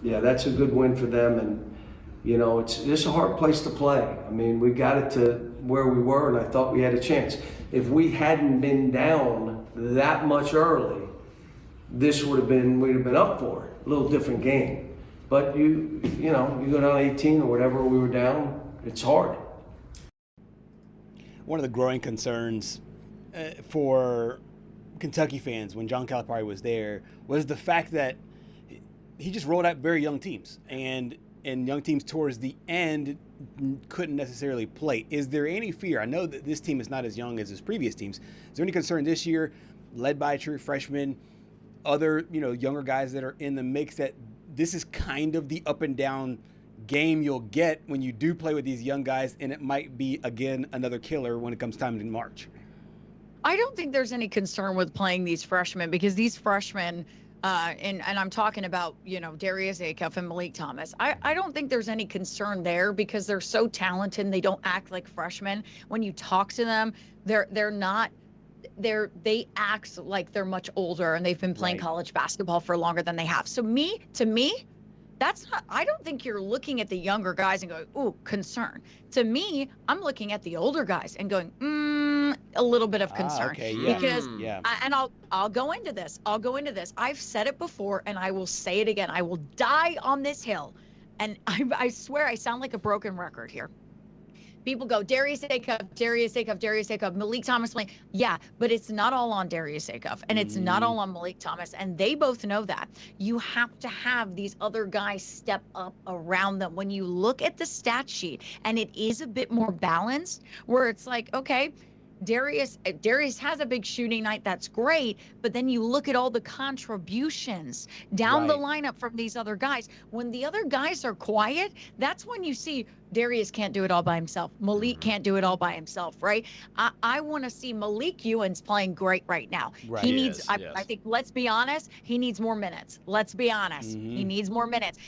Yeah, that's a good win for them. And, it's a hard place to play. I mean, we got it to where we were, and I thought we had a chance. If we hadn't been down that much early, we'd have been up for it. A little different game. But you go down 18 or whatever we were down, it's hard. One of the growing concerns for Kentucky fans when John Calipari was there was the fact that he just rolled out very young teams, and young teams towards the end couldn't necessarily play. Is there any fear? I know that this team is not as young as his previous teams. Is there any concern this year, led by a true freshman, other younger guys that are in the mix, that this is kind of the up and down game you'll get when you do play with these young guys, and it might be again another killer when it comes time in March? I don't think there's any concern with playing these freshmen, because these freshmen, and I'm talking about, Darius Acuff and Malik Thomas. I don't think there's any concern there because they're so talented and they don't act like freshmen. When you talk to them, they act like they're much older and they've been playing college basketball for longer than they have. So to me, I don't think you're looking at the younger guys and going, ooh, concern. To me, I'm looking at the older guys and going, a little bit of concern. Okay, yeah. Because, and I'll go into this. I've said it before and I will say it again. I will die on this hill. And I swear I sound like a broken record here. People go, Darius Acuff, Malik Thomas playing. Yeah, but it's not all on Darius Acuff, and it's not all on Malik Thomas, and they both know that. You have to have these other guys step up around them. When you look at the stat sheet, and it is a bit more balanced, where it's like, okay, Darius has a big shooting night. That's great. But then you look at all the contributions down the lineup from these other guys. When the other guys are quiet, that's when you see Darius can't do it all by himself. Malik can't do it all by himself, right? I want to see Malik Ewan's playing great right now. Right. He He needs, is, I yes. think, let's be honest, he needs more minutes. Let's be honest. He needs more minutes.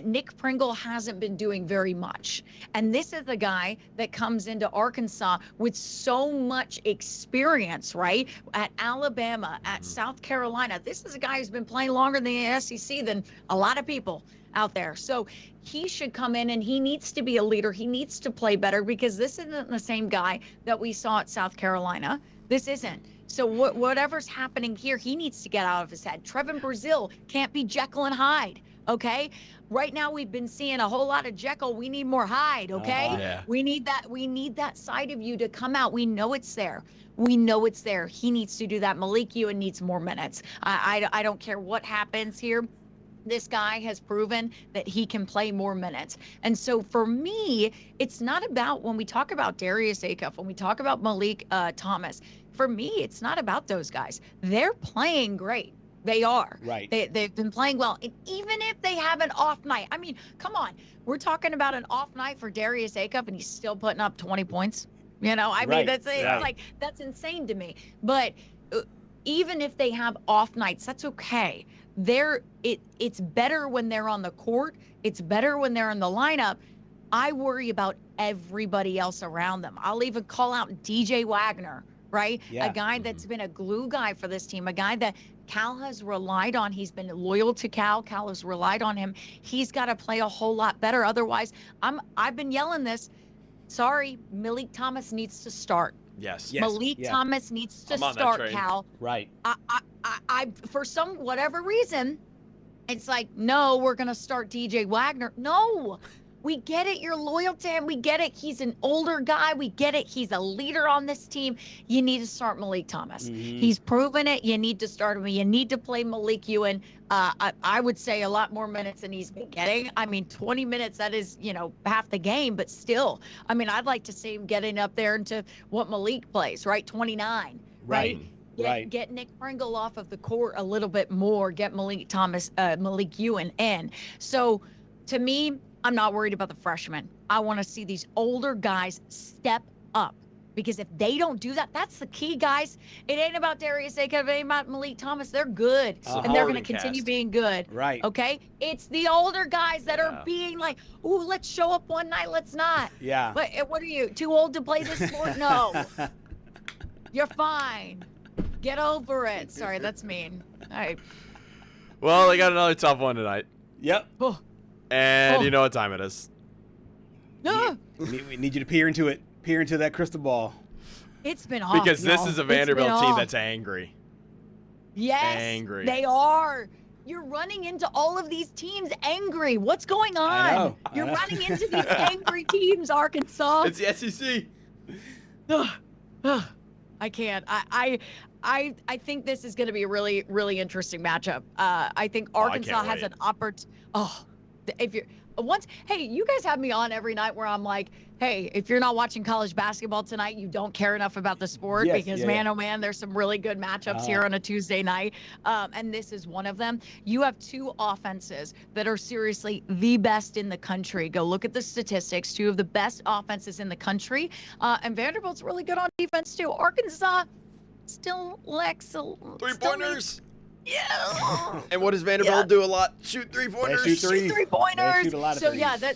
Nick Pringle hasn't been doing very much. And this is the guy that comes into Arkansas with so much experience, right? At Alabama, at South Carolina. This is a guy who's been playing longer in the SEC than a lot of people out there. So he should come in and he needs to be a leader. He needs to play better because this isn't the same guy that we saw at South Carolina. This isn't. So whatever's happening here, he needs to get out of his head. Trevin Brazil can't be Jekyll and Hyde, okay? Right now we've been seeing a whole lot of Jekyll. We need more Hyde, okay? Yeah. We need that side of you to come out. We know it's there. We know it's there. He needs to do that. Malik Ewan needs more minutes. I don't care what happens here. This guy has proven that he can play more minutes. And so for me, it's not about, when we talk about Darius Acuff, when we talk about Malik Thomas, for me, it's not about those guys. They're playing great. They are. Right. They've been playing well. And even if they have an off night, I mean, come on. We're talking about an off night for Darius Acuff and he's still putting up 20 points. You know, I mean, Right. it's like, that's insane to me. But even if they have off nights, that's okay. It's better when they're on the court. It's better when they're in the lineup. I worry about everybody else around them. I'll even call out DJ Wagner, right? Yeah. A guy that's been a glue guy for this team, a guy that Cal has relied on. He's been loyal to Cal. Cal has relied on him. He's got to play a whole lot better. Otherwise, I've been yelling this. Sorry, Malik Thomas needs to start. Yes. Malik Thomas needs to I'm on that start, train. Cal. Right. I for some whatever reason, it's like, no, we're gonna start DJ Wagner. No, we get it. You're loyal to him. We get it. He's an older guy. We get it. He's a leader on this team. You need to start Malik Thomas. He's proven it. You need to start him. You need to play Malik Ewan. I would say a lot more minutes than he's been getting. I mean, 20 minutes, that is, half the game, but still, I mean, I'd like to see him getting up there into what Malik plays, right? 29, right? Right. Get Nick Pringle off of the court a little bit more. Get Malik Ewan in. So, to me, I'm not worried about the freshmen. I want to see these older guys step up. Because if they don't do that, that's the key, guys. It ain't about Darius Acuff, it ain't about Malik Thomas. They're good, and they're going to continue being good. Right. Okay? It's the older guys that are being like, ooh, let's show up one night, let's not. Yeah. What are you, too old to play this sport? No. You're fine. Get over it. Sorry, that's mean. All right. Well, they got another tough one tonight. Yep. Oh. And you know what time it is. No. We need you to peer into it. Peer into that crystal ball. It's been off, Because this y'all. is a It's been Vanderbilt team off. that's angry. Yes, Angry. they are. You're running into all of these teams angry. What's going on? I know. You're running into these angry teams, Arkansas. It's the SEC. I can't. I think this is going to be a really, really interesting matchup. I think Arkansas has an opportunity. Oh, if you're hey, you guys have me on every night where I'm like, hey, if you're not watching college basketball tonight, you don't care enough about the sport because man, oh man, there's some really good matchups here on a Tuesday night. And this is one of them. You have two offenses that are seriously the best in the country. Go look at the statistics. Two of the best offenses in the country. And Vanderbilt's really good on defense too. Arkansas still lacks a Three-pointers. Yeah. And what does Vanderbilt do a lot? Shoot three-pointers. They shoot threes. Three-pointers. They shoot a lot of so threes. yeah,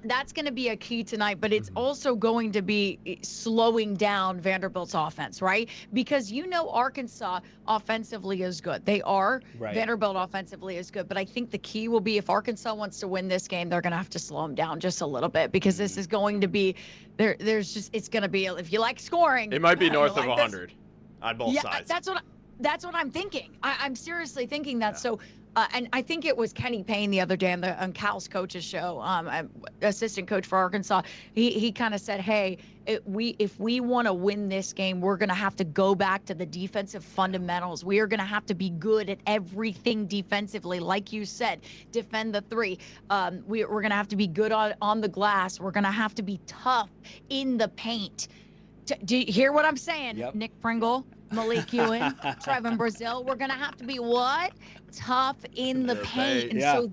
that's going to be a key tonight, but it's also going to be slowing down Vanderbilt's offense, right? Because Arkansas offensively is good. They are. Right. Vanderbilt offensively is good, but I think the key will be if Arkansas wants to win this game, they're going to have to slow them down just a little bit because this is going to be it's going to be, if you like scoring. It might be north of like 100 on both sides. That's what I'm thinking. I'm seriously thinking that. So, and I think it was Kenny Payne the other day on Cal's coach's show, assistant coach for Arkansas. He kind of said, hey, if we want to win this game, we're going to have to go back to the defensive fundamentals. We are going to have to be good at everything defensively. Like you said, defend the three. We're going to have to be good on the glass. We're going to have to be tough in the paint. Do you hear what I'm saying? Yep. Nick Pringle, Malik Ewan, Trevin Brazil. We're going to have to be what? Tough in the paint. And so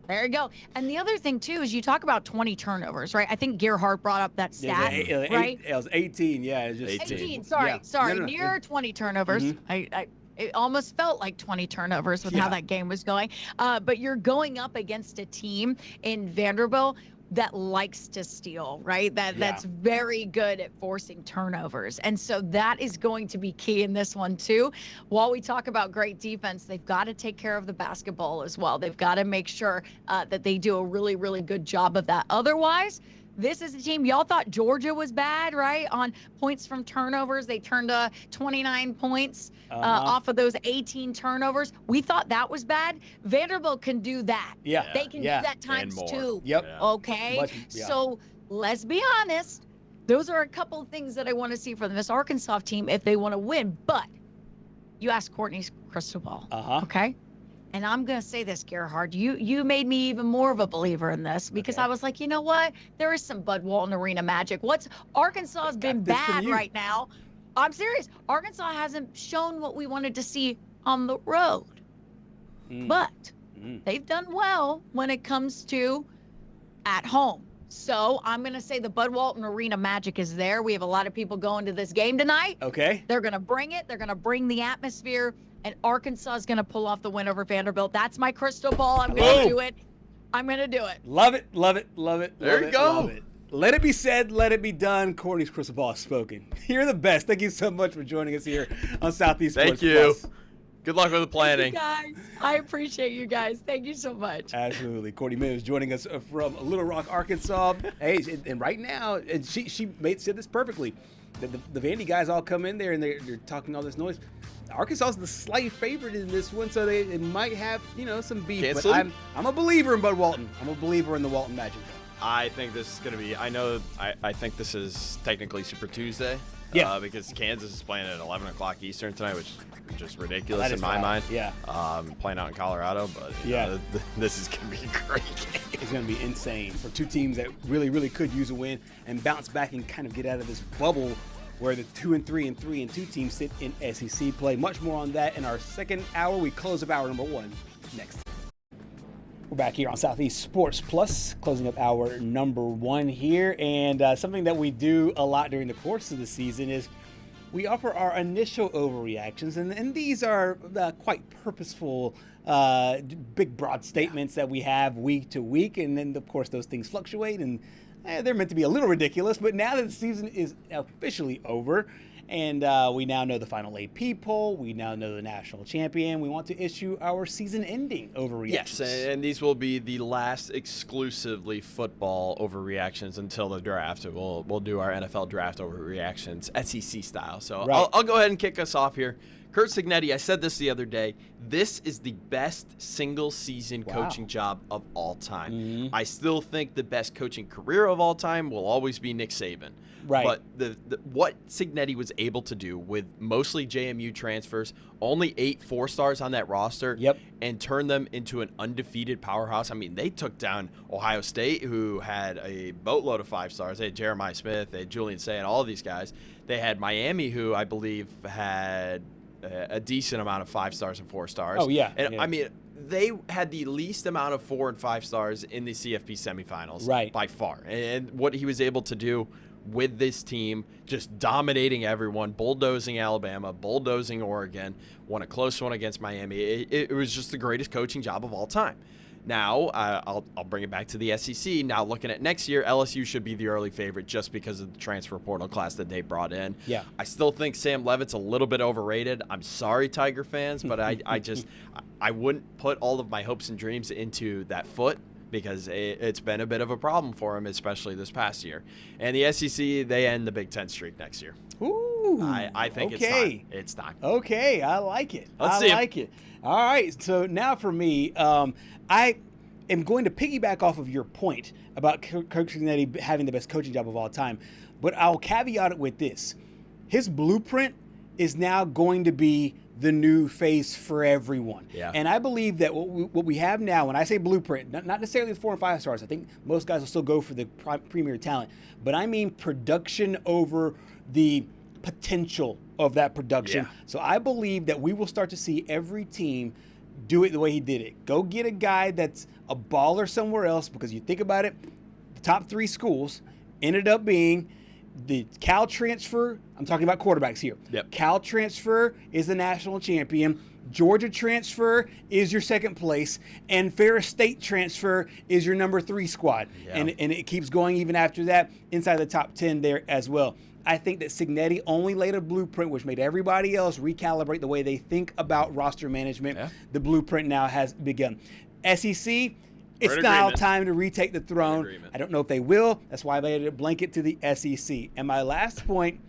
There you go. And the other thing, too, is you talk about 20 turnovers, right? I think Gerhard brought up that stat, right? It was 18, yeah. It was just 18, sorry. No. Near 20 turnovers. It almost felt like 20 turnovers with how that game was going. But you're going up against a team in Vanderbilt that likes to steal, right? That's very good at forcing turnovers. And so that is going to be key in this one too. While we talk about great defense, they've got to take care of the basketball as well. They've got to make sure that they do a really, really good job of that. Otherwise, this is a team, y'all thought Georgia was bad, right? On points from turnovers, they turned 29 points off of those 18 turnovers. We thought that was bad. Vanderbilt can do that. Yeah. They can do that times two. Yep. Okay. So let's be honest. Those are a couple of things that I want to see from this Arkansas team if they want to win. But you asked Courtney's crystal ball. Okay. And I'm going to say this, Gerhard, you made me even more of a believer in this because I was like, you know what? There is some Bud Walton Arena magic. Arkansas has been bad right now. I'm serious. Arkansas hasn't shown what we wanted to see on the road. But they've done well when it comes to at home. So I'm going to say the Bud Walton Arena magic is there. We have a lot of people going to this game tonight. Okay. They're going to bring it. They're going to bring the atmosphere. And Arkansas is going to pull off the win over Vanderbilt. That's my crystal ball. I'm going to do it. I'm going to do it. Love it, love it, love it. There you go. Let it be said, let it be done. Courtney's crystal ball is spoken. You're the best. Thank you so much for joining us here on Southeast Sports Thank you. Plus. Good luck with the planning. Thank you guys. I appreciate you guys. Thank you so much. Absolutely. Courtney Mims joining us from Little Rock, Arkansas. Hey, and right now, and she said this perfectly. The Vandy guys all come in there and they're talking all this noise. Arkansas is the slight favorite in this one, so they might have some beef. Cancel? But I'm a believer in Bud Walton. I'm a believer in the Walton magic. I think this is going to be. I think this is technically Super Tuesday. Yeah. Because Kansas is playing at 11 o'clock Eastern tonight, which is just ridiculous in my wild. mind. Yeah. Playing out in Colorado, but this is going to be a great game. It's going to be insane for two teams that really, really could use a win and bounce back and kind of get out of this bubble where the 2-3 and 3-2 teams sit in SEC play. Much more on that in our second hour. We close up hour number 1 next. We're back here on Southeast Sports Plus, closing up hour number 1 here. And something that we do a lot during the course of the season is we offer our initial overreactions. And these are quite purposeful, big, broad statements that we have week to week. And then, of course, those things fluctuate and they're meant to be a little ridiculous, but now that the season is officially over and we now know the final AP poll, we now know the national champion, we want to issue our season-ending overreactions. Yes, and these will be the last exclusively football overreactions until the draft. We'll do our NFL draft overreactions, SEC style. So right. I'll go ahead and kick us off here. Curt Cignetti, I said this the other day, this is the best single-season coaching job of all time. Mm-hmm. I still think the best coaching career of all time will always be Nick Saban. Right. But what Cignetti was able to do with mostly JMU transfers, only 8 4-stars on that roster, and turn them into an undefeated powerhouse. I mean, they took down Ohio State, who had a boatload of 5-stars. They had Jeremiah Smith, they had Julian Say, and all of these guys. They had Miami, who I believe had a decent amount of 5-stars and 4-stars. Oh, yeah. And I mean, they had the least amount of 4 and 5-stars in the CFP semifinals by far. And what he was able to do with this team, just dominating everyone, bulldozing Alabama, bulldozing Oregon, won a close one against Miami. It was just the greatest coaching job of all time. Now, I'll bring it back to the SEC. Now, looking at next year, LSU should be the early favorite just because of the transfer portal class that they brought in. Yeah. I still think Sam Leavitt's a little bit overrated. I'm sorry, Tiger fans, but I wouldn't put all of my hopes and dreams into that foot because it's been a bit of a problem for him, especially this past year. And the SEC, they end the Big Ten streak next year. Ooh. I think it's time. It's time. Okay, I like it. Let's see it. All right, so now for me, I am going to piggyback off of your point about Curt Cignetti having the best coaching job of all time, but I'll caveat it with this. His blueprint is now going to be the new face for everyone. Yeah. And I believe that what we have now, when I say blueprint, not necessarily the 4 and 5 stars, I think most guys will still go for the premier talent, but I mean production over the potential of that production. Yeah. So I believe that we will start to see every team do it the way he did it. Go get a guy that's a baller somewhere else, because you think about it, the top 3 schools ended up being the Cal transfer. I'm talking about quarterbacks here. Yep. Cal transfer is the national champion. Georgia transfer is your second place, and Ferris State transfer is your number 3 squad. Yeah. And it keeps going even after that, inside the top 10 there as well. I think that Cignetti only laid a blueprint which made everybody else recalibrate the way they think about roster management. Yeah. The blueprint now has begun. SEC, it's in now agreement. time to retake the throne. agreement. I don't know if they will. That's why I made it a blanket to the SEC. And my last point,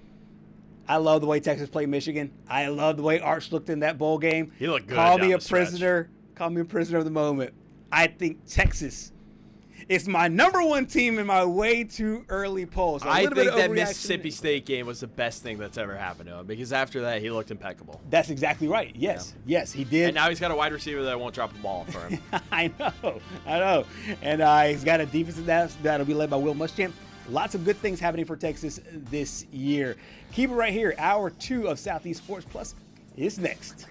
I love the way Texas played Michigan. I love the way Arch looked in that bowl game. He looked good Call down me a the stretch. prisoner. Call me a prisoner of the moment. I think Texas is my number 1 team in my way too early poll. So I think that overreaction. Mississippi State game was the best thing that's ever happened to him, because after that he looked impeccable. That's exactly right. Yes, yes, he did. And now he's got a wide receiver that won't drop a ball for him. I know. And he's got a defense that'll be led by Will Muschamp. Lots of good things happening for Texas this year. Keep it right here. Hour 2 of Southeast Sports Plus is next.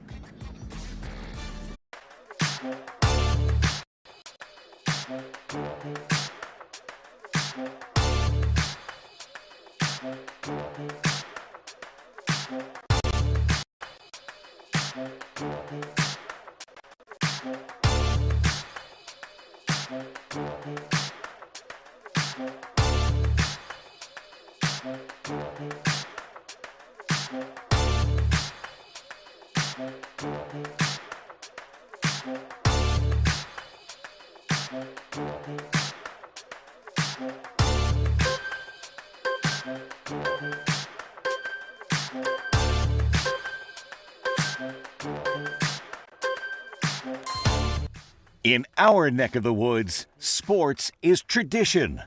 In our neck of the woods, sports is tradition.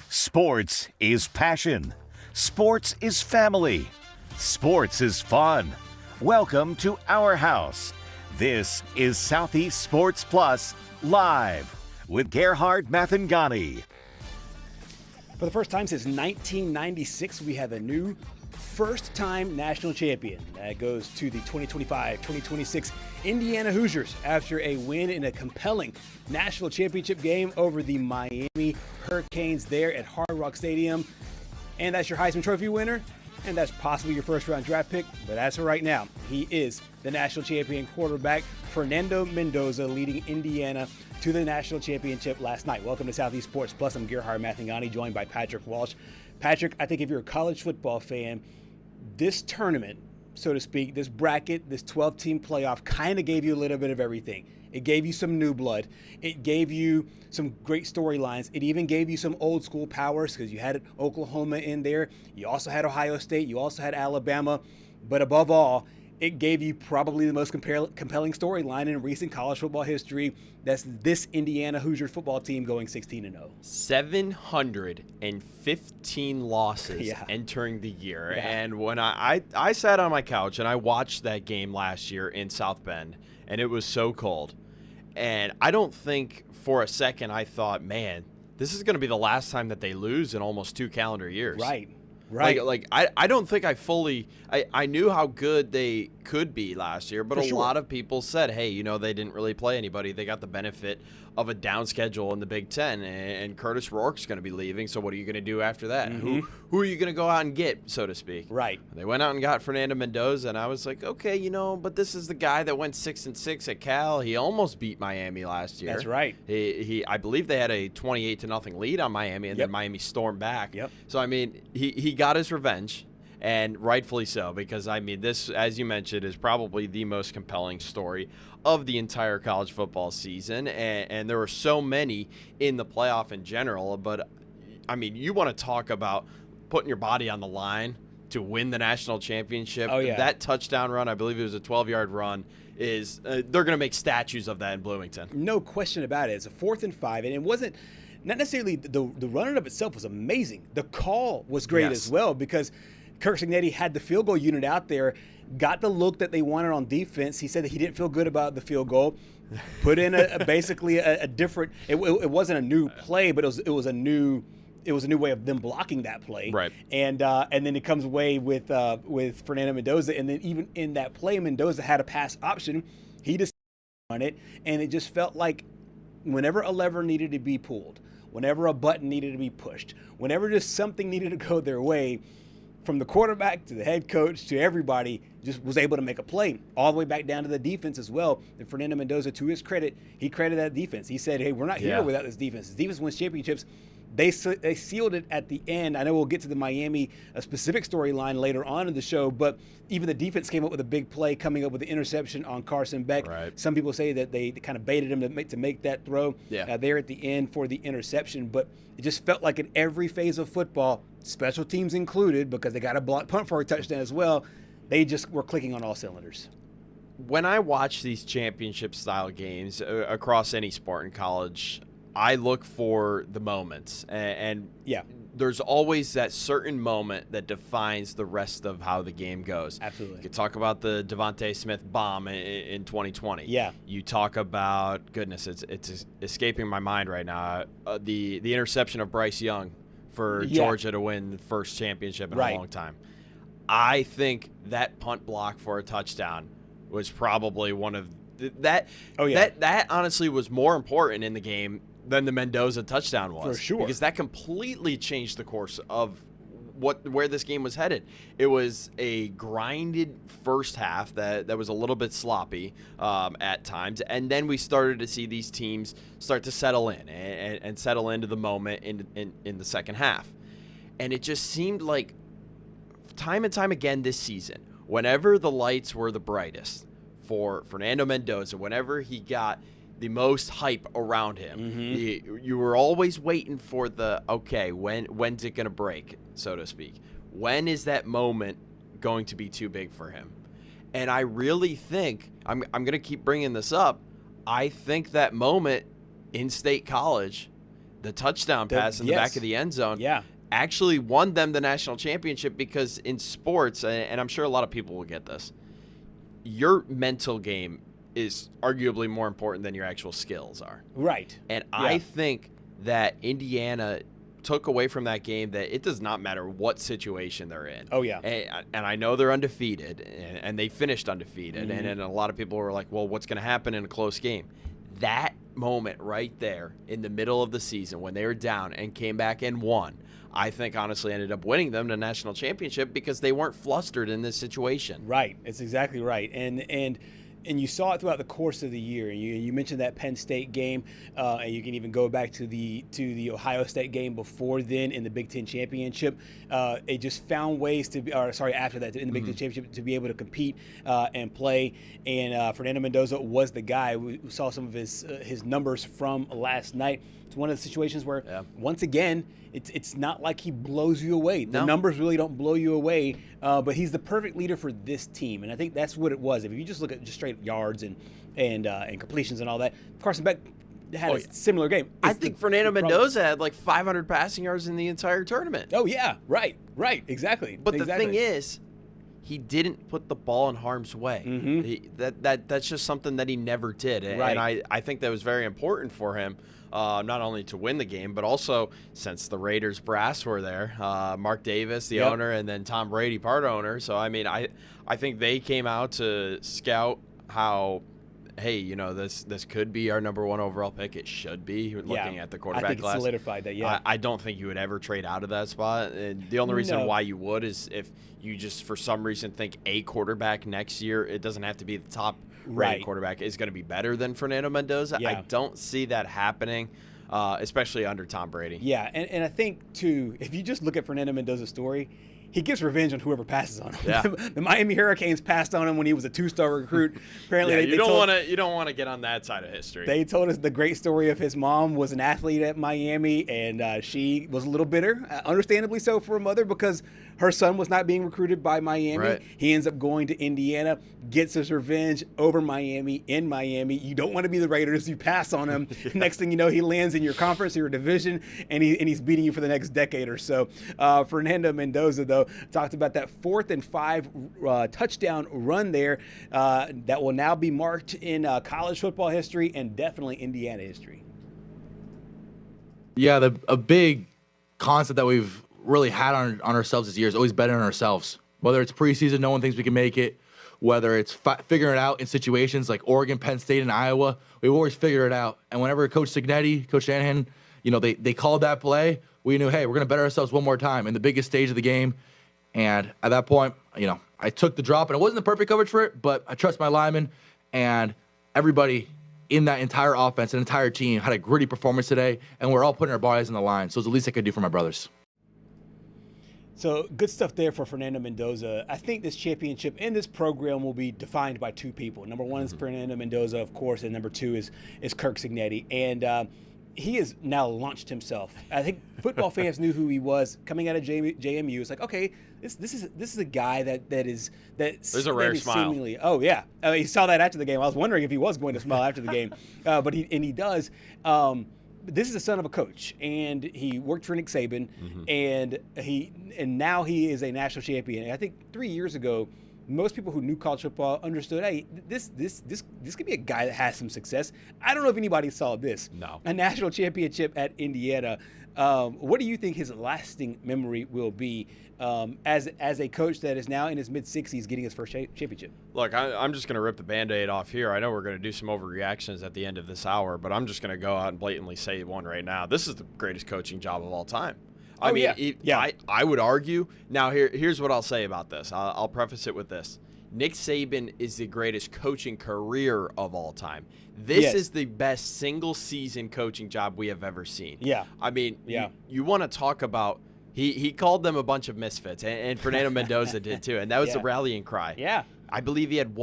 Sports is passion. Sports is family. Sports is fun. Welcome to our house. This is Southeast Sports Plus Live with Gerhard Mathangani. For the first time since 1996, we have a new first-time national champion. That goes to the 2025-2026 Indiana Hoosiers after a win in a compelling national championship game over the Miami Hurricanes there at Hard Rock Stadium. And that's your Heisman Trophy winner, and that's possibly your first-round draft pick. But as of right now, he is the national champion quarterback, Fernando Mendoza, leading Indiana to the national championship last night. Welcome to Southeast Sports Plus. I'm Gerhard Mathangani, joined by Patrick Walsh. Patrick, I think if you're a college football fan, this tournament, so to speak, this bracket, this 12-team playoff kind of gave you a little bit of everything. It gave you some new blood. It gave you some great storylines. It even gave you some old school powers, because you had Oklahoma in there. You also had Ohio State. You also had Alabama. But above all, it gave you probably the most compelling storyline in recent college football history. That's this Indiana Hoosiers football team going 16-0. 715 losses entering the year. Yeah. And when I sat on my couch and I watched that game last year in South Bend, and it was so cold. And I don't think for a second I thought, man, this is going to be the last time that they lose in almost 2 calendar years. Right. I don't think I knew how good they could be last year, but a lot of people said, hey, they didn't really play anybody. They got the benefit of a down schedule in the Big Ten, and Curtis Rourke's going to be leaving, so what are you going to do after that? Mm-hmm. Who are you going to go out and get, so to speak? Right. They went out and got Fernando Mendoza, and I was like, okay, but this is the guy that went 6-6 at Cal. He almost beat Miami last year. That's right. I believe they had a 28-0 lead on Miami, and then Miami stormed back. Yep. So, I mean, he got his revenge, and rightfully so, because, I mean, this, as you mentioned, is probably the most compelling story of the entire college football season, and there were so many in the playoff in general. But, I mean, you want to talk about putting your body on the line to win the national championship. Oh, yeah. That touchdown run, I believe it was a 12-yard run, is they're going to make statues of that in Bloomington. No question about it. It's a 4th and 5, and it wasn't not necessarily the run in of itself was amazing. The call was great as well, because Kirk Cignetti had the field goal unit out there, got the look that they wanted on defense. He said that he didn't feel good about the field goal. Put in basically a different. It wasn't a new play, but it was a new way of them blocking that play. Right. And then it comes away with Fernando Mendoza, and then even in that play, Mendoza had a pass option. He just it, and it just felt like whenever a lever needed to be pulled, whenever a button needed to be pushed, whenever just something needed to go their way, from the quarterback to the head coach to everybody, just was able to make a play, all the way back down to the defense as well. And Fernando Mendoza, to his credit, he credited that defense. He said, hey, we're not here without this defense. This defense wins championships. They sealed it at the end. I know we'll get to the Miami specific storyline later on in the show, but even the defense came up with a big play, coming up with the interception on Carson Beck. Right. Some people say that they kind of baited him to make that throw there at the end for the interception, but it just felt like in every phase of football, special teams included, because they got a block punt for a touchdown as well, they just were clicking on all cylinders. When I watch these championship-style games across any sport in college, I look for the moments, and there's always that certain moment that defines the rest of how the game goes. Absolutely. You could talk about the Devontae Smith bomb in 2020. Yeah. You talk about, goodness, it's escaping my mind right now, the interception of Bryce Young for Georgia to win the first championship in a long time. I think that punt block for a touchdown was probably one of that. That honestly was more important in the game than the Mendoza touchdown was. For sure. Because that completely changed the course of where this game was headed. It was a grinded first half that was a little bit sloppy at times, and then we started to see these teams start to settle in and settle into the moment in the second half. And it just seemed like time and time again this season, whenever the lights were the brightest for Fernando Mendoza, whenever he got the most hype around him, you were always waiting for when's it going to break, so to speak? When is that moment going to be too big for him? And I really think, I'm going to keep bringing this up, I think that moment in State College, the touchdown pass in the back of the end zone, actually won them the national championship, because in sports, and I'm sure a lot of people will get this, your mental game is arguably more important than your actual skills are. Right. And I think that Indiana took away from that game that it does not matter what situation they're in. Oh, yeah. And I know they're undefeated, and they finished undefeated, and a lot of people were like, well, what's going to happen in a close game? That moment right there in the middle of the season when they were down and came back and won, I think honestly ended up winning them the national championship, because they weren't flustered in this situation. Right. It's exactly right. And you saw it throughout the course of the year. And you mentioned that Penn State game, and you can even go back to the Ohio State game before then in the Big Ten championship. It just found ways to be, after that in the Big Ten championship, to be able to compete and play. And Fernando Mendoza was the guy. We saw some of his numbers from last night. It's one of the situations where, once again, it's not like he blows you away. The numbers really don't blow you away, but he's the perfect leader for this team, and I think that's what it was. If you just look at just straight yards and completions and all that, Carson Beck had a similar game. I think Fernando Mendoza had like 500 passing yards in the entire tournament. Oh yeah, right, exactly. But the thing is, he didn't put the ball in harm's way. That's just something that he never did, and I think that was very important for him. Not only to win the game, but also, since the Raiders brass were there, Mark Davis, the owner, and then Tom Brady, part owner. So, I mean, I think they came out to scout how, hey, this could be our number one overall pick. It should be, looking at the quarterback I think class. It solidified that, I don't think you would ever trade out of that spot. And the only reason why you would is if you just, for some reason, think a quarterback next year, it doesn't have to be the top rated quarterback, is going to be better than Fernando Mendoza. I don't see that happening, especially under Tom Brady. Yeah, and I think, too, if you just look at Fernando Mendoza's story, he gets revenge on whoever passes on him. Yeah. The Miami Hurricanes passed on him when he was a 2-star recruit. Apparently, you don't want to get on that side of history. They told us the great story of his mom was an athlete at Miami, and she was a little bitter, understandably so, for her mother, because her son was not being recruited by Miami. Right. He ends up going to Indiana, gets his revenge over Miami in Miami. You don't want to be the Raiders. You pass on him. Next thing you know, he lands in your conference, your division, and he's beating you for the next decade or so. Fernando Mendoza, though, talked about that 4th and 5 touchdown run there that will now be marked in college football history and definitely Indiana history. Yeah, a big concept that we've really had on ourselves this year is always betting on ourselves. Whether it's preseason, no one thinks we can make it. whether it's figuring it out in situations like Oregon, Penn State, and Iowa. We've always figured it out. And whenever Coach Signetti, Coach Shanahan, they called that play, we knew, hey, we're going to better ourselves one more time in the biggest stage of the game. And at that point, I took the drop, and it wasn't the perfect coverage for it, but I trust my linemen, and everybody in that entire offense and entire team had a gritty performance today, and we're all putting our bodies on the line. So it's the least I could do for my brothers. So good stuff there for Fernando Mendoza. I think this championship and this program will be defined by two people. Number one is Fernando Mendoza, of course, and number two is Kirk Signetti. And he has now launched himself. I think football fans knew who he was coming out of JMU. It's like, okay, this is a guy there's a rare smile. Seemingly, oh yeah, he saw that after the game. I was wondering if he was going to smile after the game, but he does. This is the son of a coach, and he worked for Nick Saban, and now he is a national champion. And I think 3 years ago, most people who knew college football understood, hey, this could be a guy that has some success. I don't know if anybody saw this. No. A national championship at Indiana. What do you think his lasting memory will be as a coach that is now in his mid-60s getting his first championship? Look, I'm just going to rip the Band-Aid off here. I know we're going to do some overreactions at the end of this hour, but I'm just going to go out and blatantly say one right now. This is the greatest coaching job of all time. I mean, I would argue. Now, here's what I'll say about this. I'll preface it with this. Nick Saban is the greatest coaching career of all time. This is the best single-season coaching job we have ever seen. Yeah. I mean, you want to talk about he called them a bunch of misfits, and Fernando Mendoza did too, and that was the rallying cry. Yeah. I believe he had,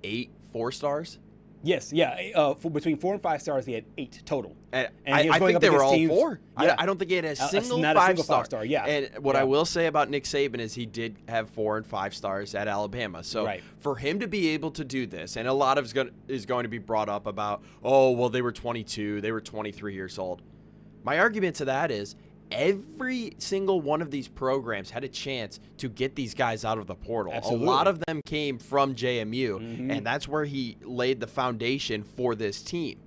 8 4-stars? Yes, between 4 and 5 stars, he had 8 total. And I think they were all teams. 4. Yeah. I don't think he had a single not 5-star. Yeah. And what I will say about Nick Saban is he did have 4 and 5 stars at Alabama. So for him to be able to do this, and a lot of is going to be brought up about, oh, well, they were 22, they were 23 years old. My argument to that is every single one of these programs had a chance to get these guys out of the portal. Absolutely. A lot of them came from JMU, and that's where he laid the foundation for this team.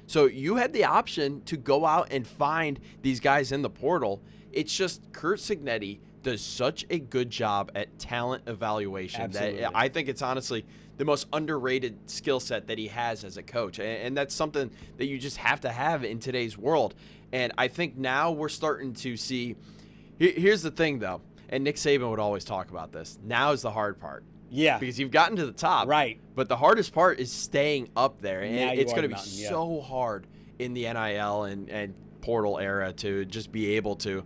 So you had the option to go out and find these guys in the portal. It's just Curt Signetti does such a good job at talent evaluation that I think it's honestly the most underrated skill set that he has as a coach. And that's something that you just have to have in today's world. And I think now we're starting to see – here's the thing, though, and Nick Saban would always talk about this. Now is the hard part. Yeah. Because you've gotten to the top. Right. But the hardest part is staying up there. And it's going to be mountain, so hard in the NIL and portal era to just be able to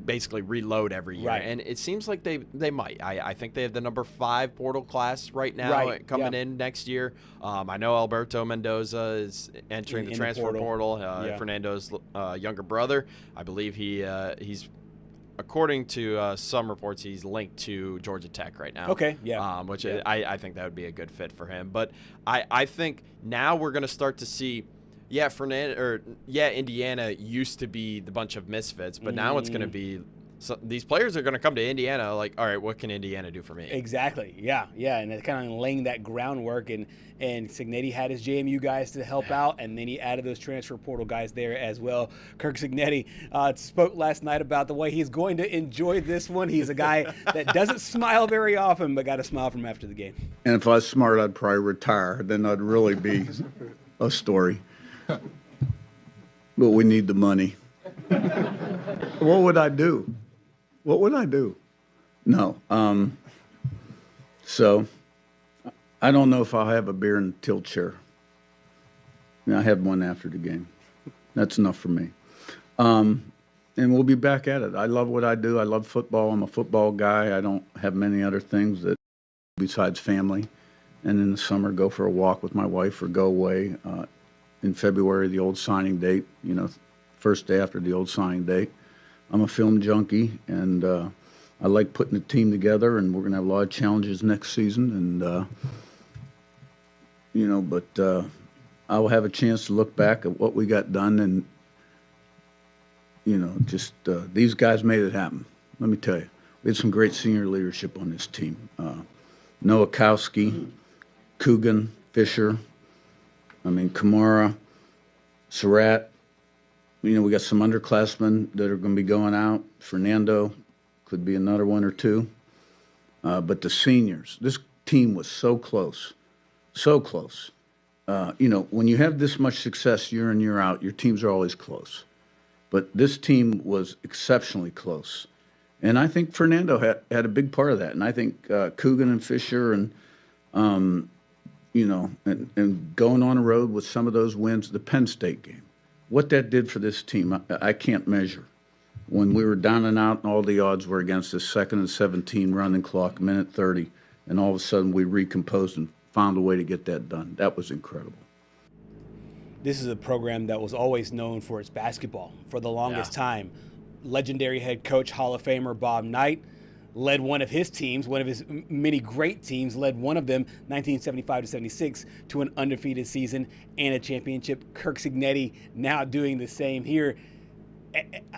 basically reload every year. Right. And it seems like they might. I think they have the number 5 portal class right now coming in next year. I know Alberto Mendoza is entering the transfer portal. Fernando's younger brother. I believe he's – according to some reports, he's linked to Georgia Tech right now. Okay, yeah. Which I think that would be a good fit for him. But I think now we're going to start to see, Indiana used to be the bunch of misfits, but now it's going to be these players are going to come to Indiana like, all right, what can Indiana do for me? Exactly, yeah, and it's kind of laying that groundwork, and Signetti had his JMU guys to help out, and then he added those transfer portal guys there as well. Kirk Signetti spoke last night about the way he's going to enjoy this one. He's a guy that doesn't smile very often, but got a smile from after the game. And if I was smart, I'd probably retire. Then I'd really be a story. But we need the money. What would I do? What would I do? No. So I don't know if I'll have a beer in the tilt chair. I had one after the game. That's enough for me. And we'll be back at it. I love what I do. I love football. I'm a football guy. I don't have many other things that besides family. And in the summer, go for a walk with my wife or go away. In February, the old signing date, first day after the old signing date. I'm a film junkie, and I like putting a team together, and we're going to have a lot of challenges next season. And, but I will have a chance to look back at what we got done, and, these guys made it happen. Let me tell you, we had some great senior leadership on this team. Nowakowski, Coogan, Fisher, Kamara, Surratt. We got some underclassmen that are going to be going out. Fernando could be another one or two. But the seniors, this team was so close, so close. When you have this much success year in, year out, your teams are always close. But this team was exceptionally close. And I think Fernando had a big part of that. And I think Coogan and Fisher and going on the road with some of those wins, the Penn State game, what that did for this team, I can't measure. When we were down and out and all the odds were against us, 2nd and 17 running clock, minute 30, and all of a sudden we recomposed and found a way to get that done. That was incredible. This is a program that was always known for its basketball for the longest time. Legendary head coach, Hall of Famer Bob Knight led one of his teams, one of his many great teams, led one of them, 1975-76, to an undefeated season and a championship. Kirk Cignetti now doing the same here.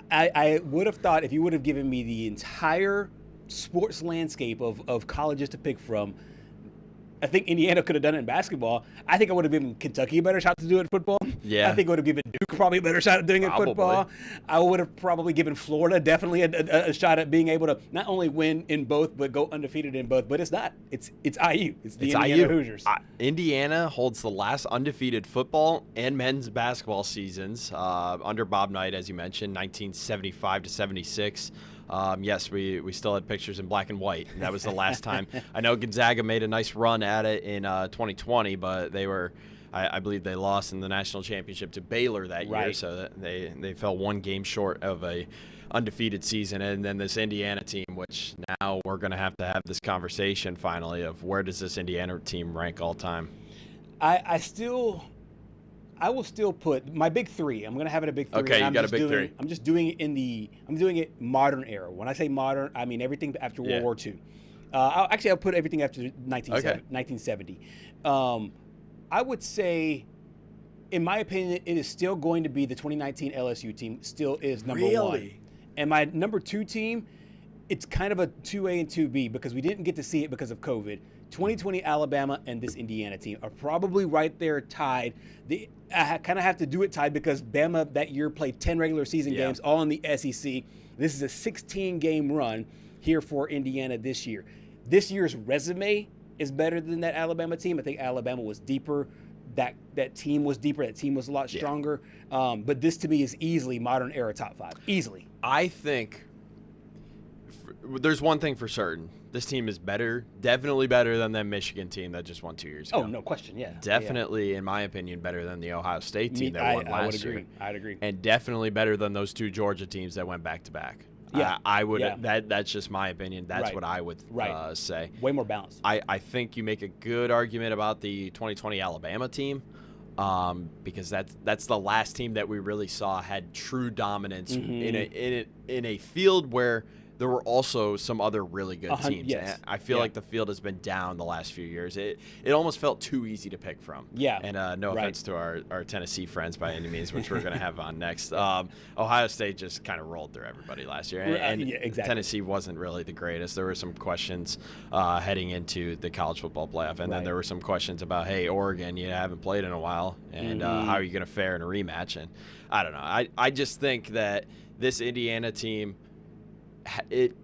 I would have thought if you would have given me the entire sports landscape of colleges to pick from, I think Indiana could have done it in basketball. I think I would have given Kentucky a better shot to do it in football. Yeah. I think I would have given Duke probably a better shot at doing it in football. I would have probably given Florida definitely a shot at being able to not only win in both, but go undefeated in both. But it's not. It's IU. It's the Indiana Hoosiers. Indiana holds the last undefeated football and men's basketball seasons under Bob Knight, as you mentioned, 1975-76. Yes, we still had pictures in black and white. That was the last time. I know Gonzaga made a nice run at it in 2020, but they were, I believe they lost in the national championship to Baylor that year, so they fell one game short of a undefeated season. And then this Indiana team, which now we're going to have this conversation finally of where does this Indiana team rank all time? I will still put my big three. I'm going to have it a big three. Okay, you got a big three. I'm just doing it I'm doing it modern era. When I say modern, I mean everything after World War II. I'll put everything after 1970. I would say, in my opinion, it is still going to be the 2019 LSU team. Still is number one. And my number 2 team, it's kind of a 2A and 2B because we didn't get to see it because of COVID. 2020 Alabama and this Indiana team are probably right there tied. I kind of have to do it tied because Bama that year played 10 regular season games, all in the SEC. This is a 16-game run here for Indiana this year. This year's resume is better than that Alabama team. I think Alabama was deeper. That team was deeper. That team was a lot stronger. But this, to me, is easily modern era top 5. Easily. I think there's one thing for certain. This team is better, definitely better than that Michigan team that just won 2 years ago. Oh, no question, yeah. Definitely, in my opinion, better than the Ohio State team that won last year. I'd agree. And definitely better than those 2 Georgia teams that went back-to-back. Yeah. I would. Yeah. That's just my opinion. That's what I would say. Way more balanced. I think you make a good argument about the 2020 Alabama team because that's the last team that we really saw had true dominance in a field where there were also some other really good teams. Yes. I feel like the field has been down the last few years. It almost felt too easy to pick from. Yeah. And no offense to our Tennessee friends by any means, which we're going to have on next. Ohio State just kind of rolled through everybody last year. And exactly. Tennessee wasn't really the greatest. There were some questions heading into the college football playoff. And then there were some questions about, hey, Oregon, you haven't played in a while. And how are you going to fare in a rematch? And I don't know. I just think that this Indiana team,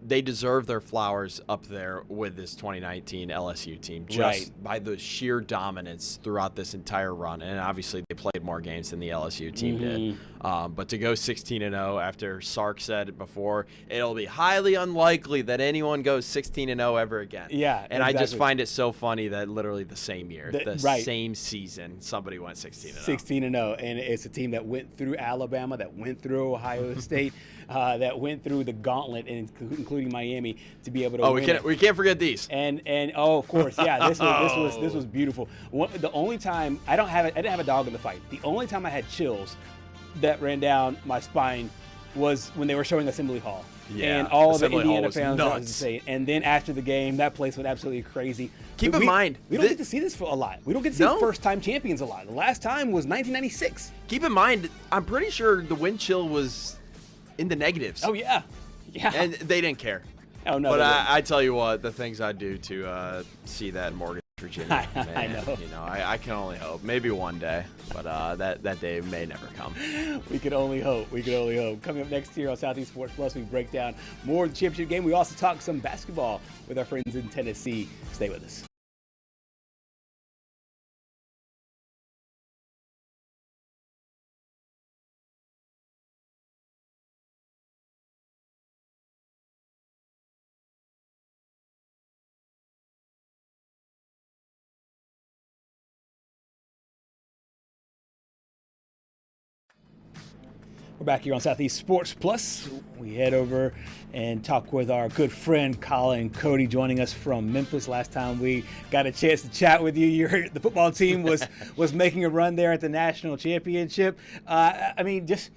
they deserve their flowers up there with this 2019 LSU team just by the sheer dominance throughout this entire run. And obviously they played more games than the LSU team did. But to go 16-0 after Sark said it before, it'll be highly unlikely that anyone goes 16-0 ever again. Yeah, and I just find it so funny that literally the same year, the same season, somebody went 16-0. 16-0, and it's a team that went through Alabama, that went through Ohio State, that went through the gauntlet, including Miami, to be able to. win we can't forget these. And of course, this was beautiful. The only time I didn't have a dog in the fight. The only time I had chills that ran down my spine was when they were showing Assembly Hall. Yeah, and all Assembly the Indiana Hall was fans nuts. was insane. And then after the game, that place went absolutely crazy. Keep in mind, we don't get to see this for a lot. We don't get to see first-time champions a lot. The last time was 1996. Keep in mind, I'm pretty sure the wind chill was in the negatives. Oh yeah. And they didn't care. Oh no. But I tell you what, the things I do to see that in Morgan, Virginia. Man, I know. You know, I can only hope. Maybe one day, but that day may never come. We can only hope. Coming up next year on Southeast Sports Plus, we break down more of the championship game. We also talk some basketball with our friends in Tennessee. Stay with us. We're back here on Southeast Sports Plus. We head over and talk with our good friend Colin Cody, joining us from Memphis. Last time we got a chance to chat with you, the football team was making a run there at the national championship. I mean, just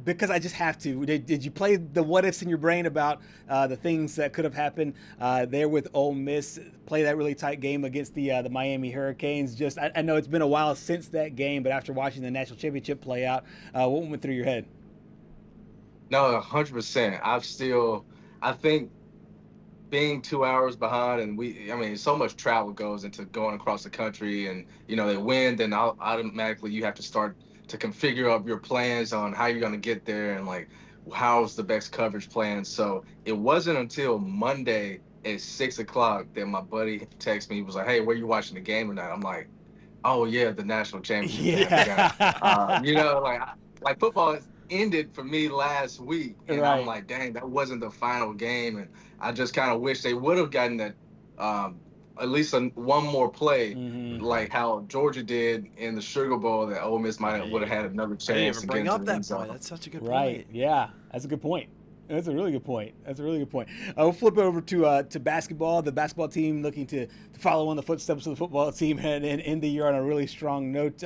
because I just have to, did you play the what ifs in your brain about the things that could have happened there with Ole Miss? Play that really tight game against the Miami Hurricanes. Just I know it's been a while since that game, but after watching the national championship play out, what went through your head? No, 100%. I think being 2 hours behind, and so much travel goes into going across the country, and they win, then automatically you have to start to configure up your plans on how you're going to get there and like how's the best coverage plan. So it wasn't until Monday at 6:00 that my buddy texted me. He was like, "Hey, where you watching the game tonight?" I'm like, "Oh yeah, the national championship." Yeah. Like football ended for me last week, and Right. I'm like, dang, that wasn't the final game, and I just kind of wish they would have gotten that at least one more play, like how Georgia did in the Sugar Bowl, that Ole Miss would have had another I didn't chance even to bring get up into the that end zone. point. That's such a good Right. point. Yeah, that's a good point. That's a really good point. We'll flip over to basketball. The basketball team looking to follow on the footsteps of the football team and end the year on a really strong note.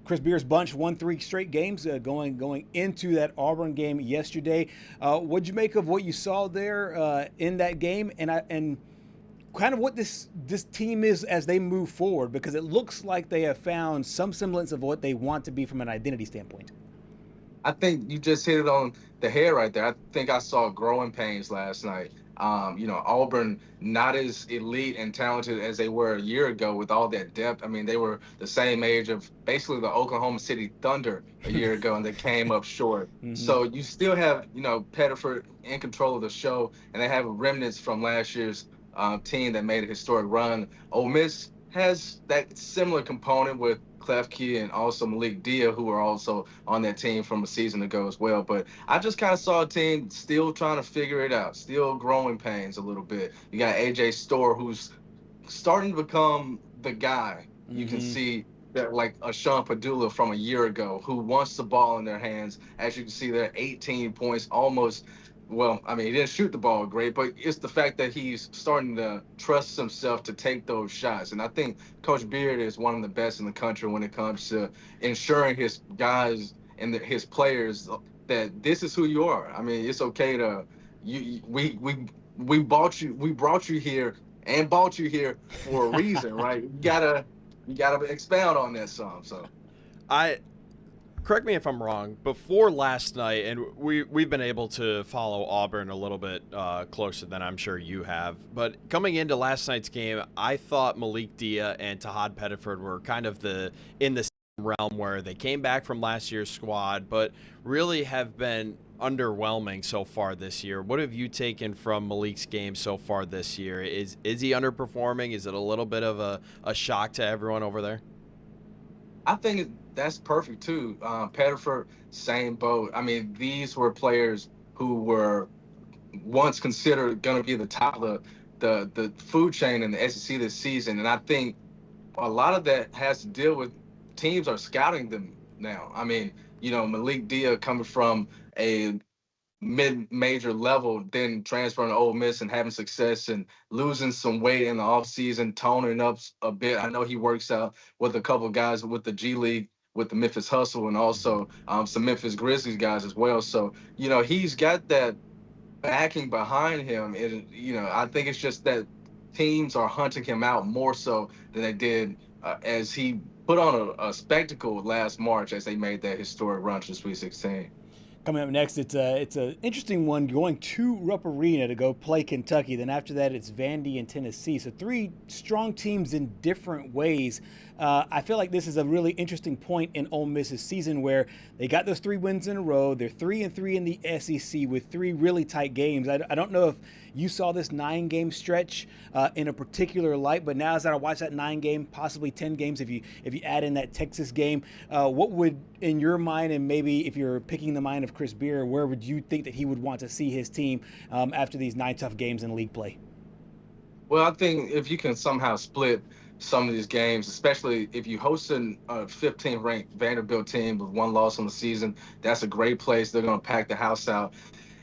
Chris Beard's bunch won 3 straight games going into that Auburn game yesterday. What'd you make of what you saw there in that game, and kind of what this team is as they move forward? Because it looks like they have found some semblance of what they want to be from an identity standpoint. I think you just hit it on the head right there. I think I saw growing pains last night. Auburn not as elite and talented as they were a year ago with all that depth. I mean, they were the same age of basically the Oklahoma City Thunder a year ago, and they came up short. So you still have, Pettiford in control of the show, and they have remnants from last year's team that made a historic run. Ole Miss has that similar component with Klefke and also Malik Dia, who are also on that team from a season ago as well. But I just kind of saw a team still trying to figure it out, still growing pains a little bit. You got A.J. Storr, who's starting to become the guy. You can see that, like a Sean Padula from a year ago, who wants the ball in their hands. As you can see there, 18 points, almost. Well, I mean, he didn't shoot the ball great, but it's the fact that he's starting to trust himself to take those shots. And I think Coach Beard is one of the best in the country when it comes to ensuring his guys and his players that this is who you are. I mean, it's okay to we brought you here and bought you here for a reason, right? You gotta expound on that some. So Correct me if I'm wrong, before last night, and we've been able to follow Auburn a little bit closer than I'm sure you have, but coming into last night's game, I thought Malik Dia and Tahad Pettiford were kind of in the same realm where they came back from last year's squad, but really have been underwhelming so far this year. What have you taken from Malik's game so far this year? Is he underperforming? Is it a little bit of a shock to everyone over there? I think that's perfect too. Pettiford, same boat. I mean, these were players who were once considered going to be the top of the food chain in the SEC this season, and I think a lot of that has to deal with teams are scouting them now. I mean, Malik Dia coming from a mid-major level, then transferring to Ole Miss and having success and losing some weight in the offseason, toning up a bit. I know he works out with a couple of guys with the G League, with the Memphis Hustle, and also some Memphis Grizzlies guys as well. So, he's got that backing behind him. And, I think it's just that teams are hunting him out more so than they did as he put on a spectacle last March as they made that historic run to Sweet 16. Coming up next, it's an interesting one, going to Rupp Arena to go play Kentucky. Then after that, it's Vandy and Tennessee. So 3 strong teams in different ways. I feel like this is a really interesting point in Ole Miss's season where they got those 3 wins in a row. They're 3-3 in the SEC with 3 really tight games. I don't know if you saw this 9-game stretch in a particular light, but now as I watch that 9-game, possibly 10 games, if you add in that Texas game, what would, in your mind, and maybe if you're picking the mind of Chris Beard, where would you think that he would want to see his team after these 9 tough games in league play? Well, I think if you can somehow split some of these games, especially if you host a 15th ranked Vanderbilt team with one loss on the season. That's a great place. They're going to pack the house out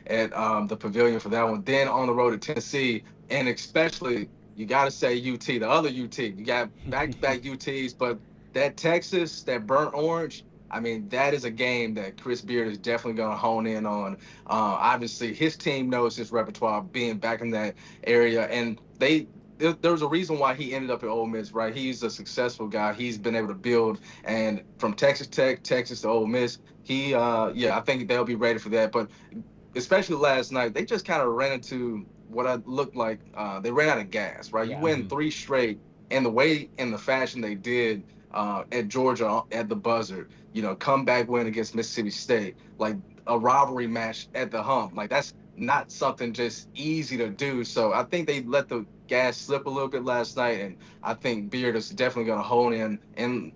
at the Pavilion for that one. Then on the road to Tennessee, and especially you got to say UT, the other UT. You got back-to-back UTs, but that Texas, that burnt orange, I mean, that is a game that Chris Beard is definitely going to hone in on. Obviously, his team knows his repertoire being back in that area, and there was a reason why he ended up at Ole Miss, right? He's a successful guy. He's been able to build, and from Texas Tech, Texas to Ole Miss, I think they'll be ready for that. But especially last night, they just kind of ran into what I looked like. They ran out of gas, right? Yeah. You win 3 straight, and the way and the fashion they did at Georgia at the buzzer, comeback win against Mississippi State, like a rivalry match at the hump. Like, that's not something just easy to do. So I think they let the gas slip a little bit last night, and I think Beard is definitely going to hone in and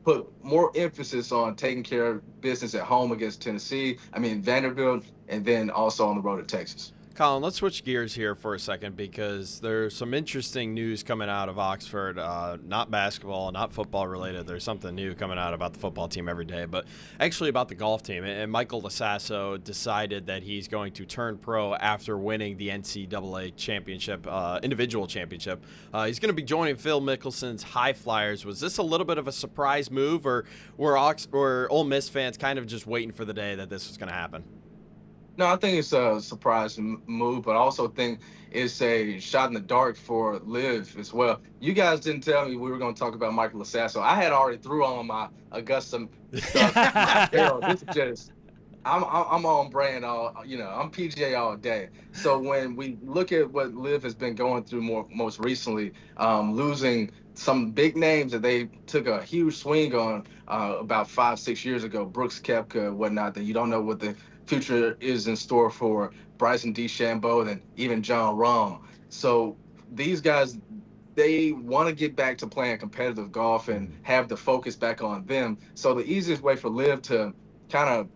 put more emphasis on taking care of business at home against Vanderbilt, and then also on the road to Texas. Colin, let's switch gears here for a second because there's some interesting news coming out of Oxford. Not basketball, not football related. There's something new coming out about the football team every day, but actually about the golf team. And Michael DeSasso decided that he's going to turn pro after winning the NCAA championship, individual championship. He's going to be joining Phil Mickelson's High Flyers. Was this a little bit of a surprise move, or were Ole Miss fans kind of just waiting for the day that this was going to happen? No, I think it's a surprise move, but I also think it's a shot in the dark for Liv as well. You guys didn't tell me we were going to talk about Michael DeSasso. I had already threw on my Augusta stuff. This is just, I'm on brand I'm PGA all day. So when we look at what Liv has been going through most recently, losing some big names that they took a huge swing on about 5-6 years ago, Brooks Koepka, whatnot, that you don't know what the future is in store for Bryson DeChambeau and even John Rahm. So these guys, they want to get back to playing competitive golf and have the focus back on them. So the easiest way for Liv to kind of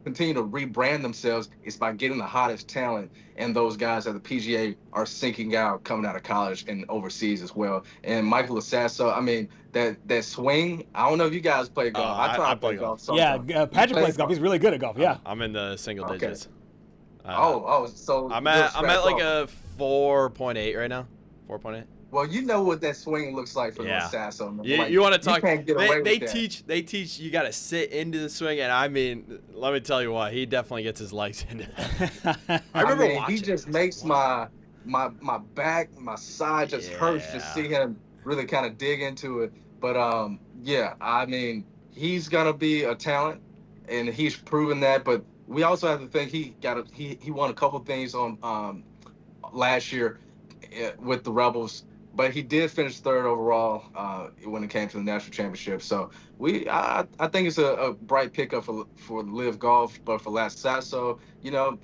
continue to rebrand themselves is by getting the hottest talent, and those guys at the PGA are sinking out coming out of college and overseas as well. And Michael DeSasso, that swing, I don't know if you guys play golf. I try to play golf sometimes. Yeah, Patrick plays golf. He's really good at golf. Yeah. I'm in the single digits. So I'm at like a 4.8 right now. 4.8. Well, you know what that swing looks like for DeSasso. You want to talk? You can't get away they with that. They teach you got to sit into the swing, and let me tell you what, he definitely gets his legs into that. I remember watching. He just makes my back, my side just hurts to see him really kind of dig into it. But he's gonna be a talent, and he's proven that. But we also have to think he won a couple things on last year with the Rebels. But he did finish third overall when it came to the national championship. So I think it's a bright pickup for Liv Golf. But for DeSasso,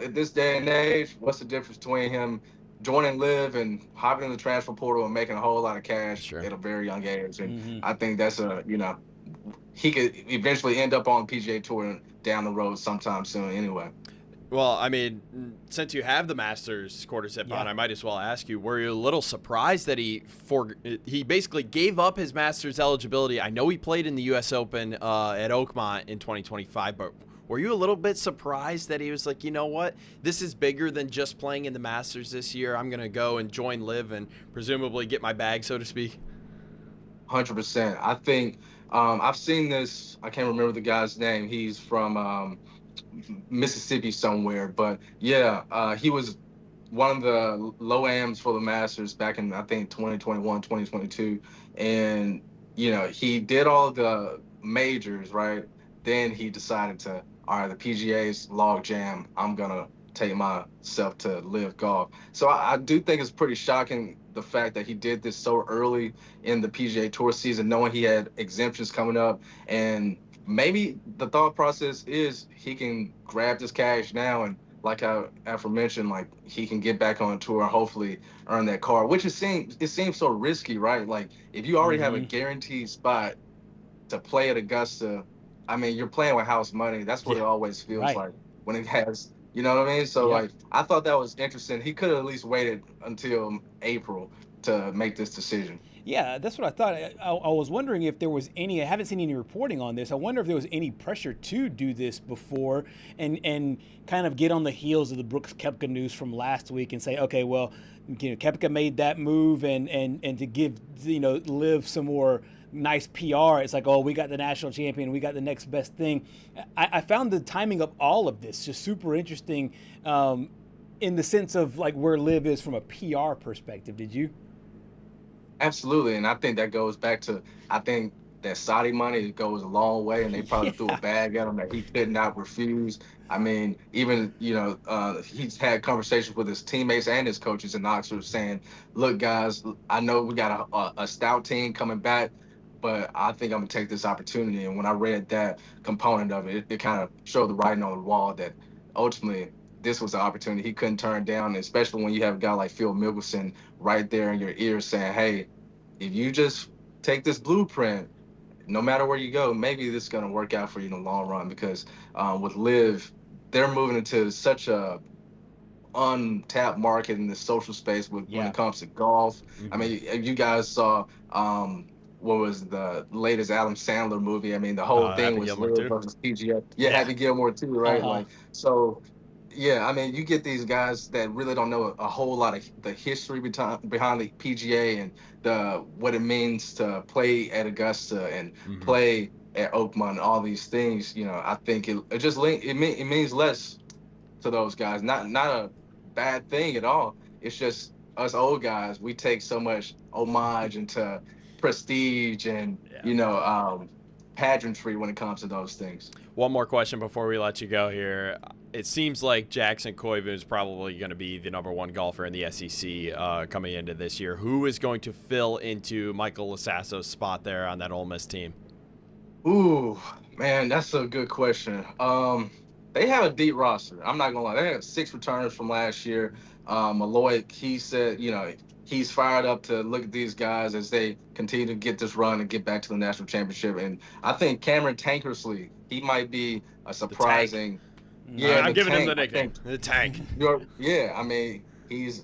at this day and age, what's the difference between him joining Liv and hopping in the transfer portal and making a whole lot of cash at a very young age? And I think that's he could eventually end up on the PGA Tour down the road sometime soon anyway. Well, since you have the Masters quarter zip on, I might as well ask you, were you a little surprised that he basically gave up his Masters eligibility? I know he played in the U.S. Open at Oakmont in 2025, but were you a little bit surprised that he was like, you know what, this is bigger than just playing in the Masters this year. I'm going to go and join Liv and presumably get my bag, so to speak? 100%. I think I've seen this. I can't remember the guy's name. He's from Mississippi somewhere, but he was one of the low AMs for the Masters back in, I think, 2021, 2022, and he did all the majors, right? Then he decided to, all right, the PGA's log jam, I'm gonna take myself to Live Golf. So I do think it's pretty shocking, the fact that he did this so early in the PGA Tour season, knowing he had exemptions coming up. And maybe the thought process is he can grab this cash now, and like I aforementioned, like he can get back on tour and hopefully earn that card, which it seems so risky, right? Like if you already have a guaranteed spot to play at Augusta, you're playing with house money. That's what it always feels like when it has, you know what I mean? So like, I thought that was interesting. He could have at least waited until April to make this decision. Yeah, that's what I thought. I was wondering if there was any, I haven't seen any reporting on this. I wonder if there was any pressure to do this before and kind of get on the heels of the Brooks Koepka news from last week and say, okay, well, Koepka made that move and to give, Liv some more nice PR. It's like, oh, we got the national champion. We got the next best thing. I found the timing of all of this just super interesting in the sense of like where Liv is from a PR perspective. Did you? Absolutely, and I think that goes back to, I think that Saudi money goes a long way, and they probably threw a bag at him that he could not refuse. I mean, even, he's had conversations with his teammates and his coaches in Oxford saying, look, guys, I know we got a stout team coming back, but I think I'm going to take this opportunity. And when I read that component of it, it kind of showed the writing on the wall that ultimately this was an opportunity he couldn't turn down, especially when you have a guy like Phil Mickelson right there in your ear saying, hey, if you just take this blueprint, no matter where you go, maybe this is going to work out for you in the long run. Because with Liv, they're moving into such a untapped market in the social space when it comes to golf. Mm-hmm. I mean, if you guys saw what was the latest Adam Sandler movie, I mean, the whole thing was Liv versus PGA. Yeah, Happy Gilmore too, right? Like, so yeah, I mean, you get these guys that really don't know a whole lot of the history behind the PGA and what it means to play at Augusta and play at Oakmont and all these things. I think it means less to those guys. Not a bad thing at all. It's just us old guys. We take so much homage into prestige and pageantry when it comes to those things. One more question before we let you go here. It seems like Jackson Koivu is probably going to be the #1 golfer in the SEC coming into this year. Who is going to fill into Michael Lasasso's spot there on that Ole Miss team? Ooh, man, that's a good question. They have a deep roster. I'm not going to lie. They have 6 returners from last year. Malloy, he said, he's fired up to look at these guys as they continue to get this run and get back to the national championship. And I think Cameron Tankersley, he might be a surprising. I'm giving him the nickname, the Tank. I mean, he's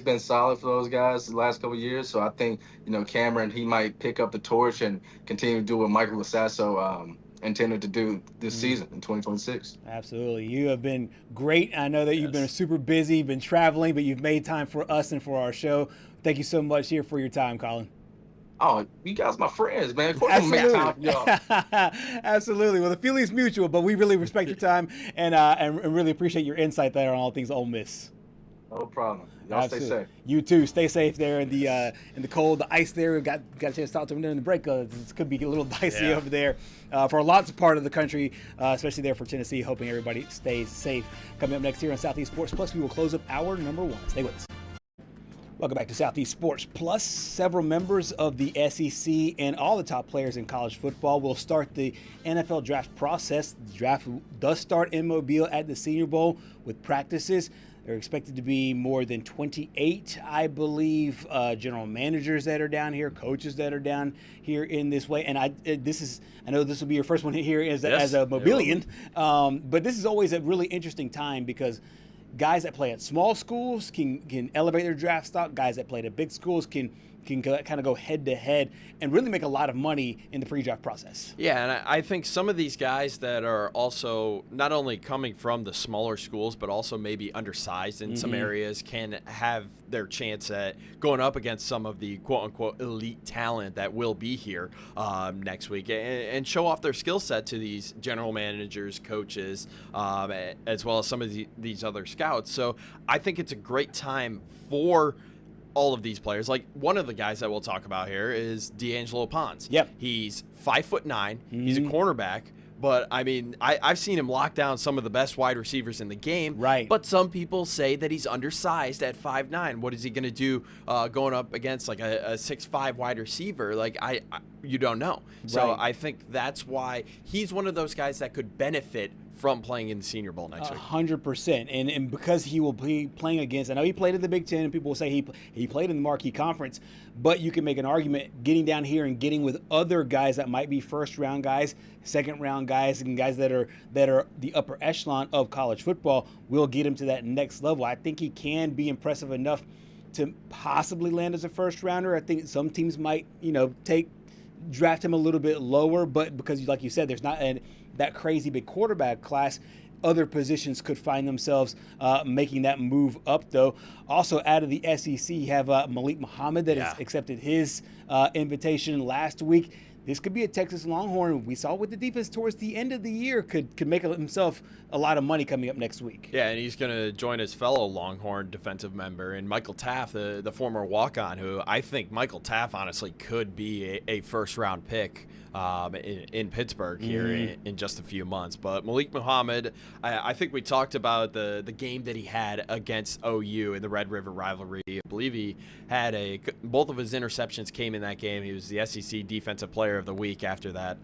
been solid for those guys the last couple of years. So I think, Cameron, he might pick up the torch and continue to do what Michael Lasasso intended to do this season in 2026. Absolutely. You have been great. I know that you've been super busy, been traveling, but you've made time for us and for our show. Thank you so much here for your time, Colin. Oh, you guys my friends, man. Of course I'm gonna make time for y'all. Absolutely. Well, the feeling's mutual, but we really respect your time and really appreciate your insight there on all things Ole Miss. No problem. Y'all stay safe. You too. Stay safe there in the cold, the ice there. We got a chance to talk to them during the break. This could be a little dicey over there for lots of part of the country, especially there for Tennessee. Hoping everybody stays safe. Coming up next here on Southeast Sports Plus, we will close up hour #1. Stay with us. Welcome back to Southeast Sports Plus. Several members of the SEC and all the top players in college football will start the NFL draft process. The draft does start in Mobile at the Senior Bowl with practices. There are expected to be more than 28, I believe, general managers that are down here, coaches that are down here in this way. And I know this will be your first one here as a Mobilian, but this is always a really interesting time because guys that play at small schools can elevate their draft stock. Guys that play at big schools can kind of go head to head and really make a lot of money in the pre-draft process. Yeah, and I think some of these guys that are also not only coming from the smaller schools, but also maybe undersized in some areas can have their chance at going up against some of the quote-unquote elite talent that will be here next week and show off their skill set to these general managers, coaches, as well as some of these other scouts. So I think it's a great time for all of these players. Like one of the guys that we'll talk about here is D'Angelo Pons. Yep. He's 5'9". He's a cornerback, but I mean, I've seen him lock down some of the best wide receivers in the game. Right. But some people say that he's undersized at 5'9". What is he going to do going up against like a 6'5" wide receiver? Like you don't know. So Right. I think that's why he's one of those guys that could benefit from playing in the Senior Bowl next week. 100%. And because he will be playing against, I know he played in the Big Ten, and people will say he played in the Marquee Conference, but you can make an argument getting down here and getting with other guys that might be first-round guys, second-round guys, and guys that are the upper echelon of college football will get him to that next level. I think he can be impressive enough to possibly land as a first rounder. I think some teams might, draft him a little bit lower, but because, like you said, there's not that crazy big quarterback class, other positions could find themselves making that move up, though. Also, out of the SEC, you have Malik Muhammad that has accepted his invitation last week. This could be a Texas Longhorn. We saw with the defense towards the end of the year could make himself a lot of money coming up next week. Yeah, and he's going to join his fellow Longhorn defensive member, and Michael Taft, the former walk-on, who I think Michael Taft honestly could be a first-round pick in Pittsburgh here in just a few months. But Malik Muhammad, I think we talked about the game that he had against OU in the Red River rivalry. I believe he had both of his interceptions came in that game. He was the SEC Defensive Player of the Week after that.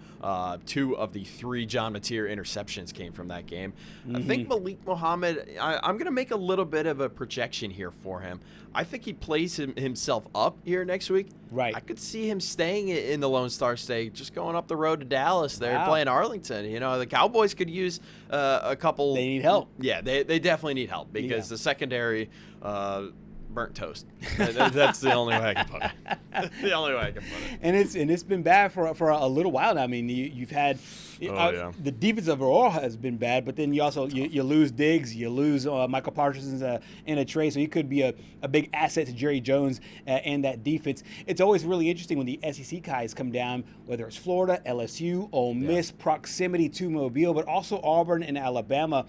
2 of the 3 John Mateer interceptions came from that game. I think Malik Muhammad, I'm going to make a little bit of a projection here for him. I think he plays himself up here next week. Right. I could see him staying in the Lone Star State, just going up the road to Dallas there, playing Arlington. The Cowboys could use a couple. They need help. Yeah, they definitely need help because the secondary burnt toast. That's the only way I can put it. The only way I can put it. And it's been bad for a little while now. I mean, you've had the defense overall has been bad, but then you also you lose Diggs, you lose Michael Parsons in a trade, so he could be a big asset to Jerry Jones and that defense. It's always really interesting when the SEC guys come down, whether it's Florida, LSU, Ole Miss, proximity to Mobile, but also Auburn and Alabama.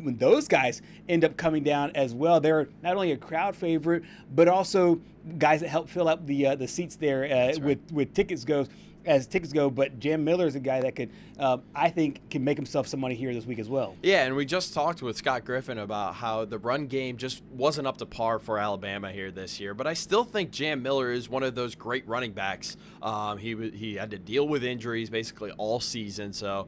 When those guys end up coming down as well, they're not only a crowd favorite, but also guys that help fill up the seats there with tickets goes. As tickets go, but Jam Miller is a guy that could, I think, can make himself some money here this week as well. Yeah, and we just talked with Scott Griffin about how the run game just wasn't up to par for Alabama here this year, but I still think Jam Miller is one of those great running backs. He had to deal with injuries basically all season, so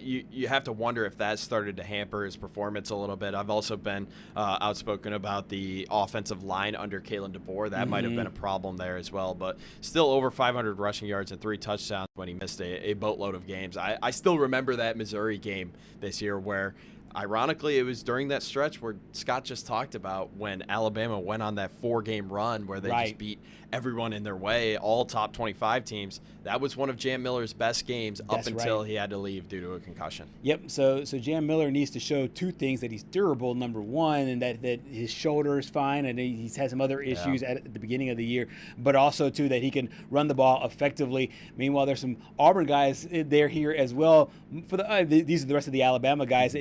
you have to wonder if that started to hamper his performance a little bit. I've also been outspoken about the offensive line under Kalen DeBoer. That might have been a problem there as well, but still over 500 rushing yards and 3 touchdowns when he missed a boatload of games. I still remember that Missouri game this year where, ironically, it was during that stretch where Scott just talked about when Alabama went on that 4-game run where they just beat everyone in their way, all top 25 teams. That was one of Jam Miller's best games up until he had to leave due to a concussion. Yep, so Jam Miller needs to show 2 things: that he's durable, number one, and that his shoulder is fine, and he's had some other issues at the beginning of the year, but also, too, that he can run the ball effectively. Meanwhile, there's some Auburn guys there here as well. For these are the rest of the Alabama guys.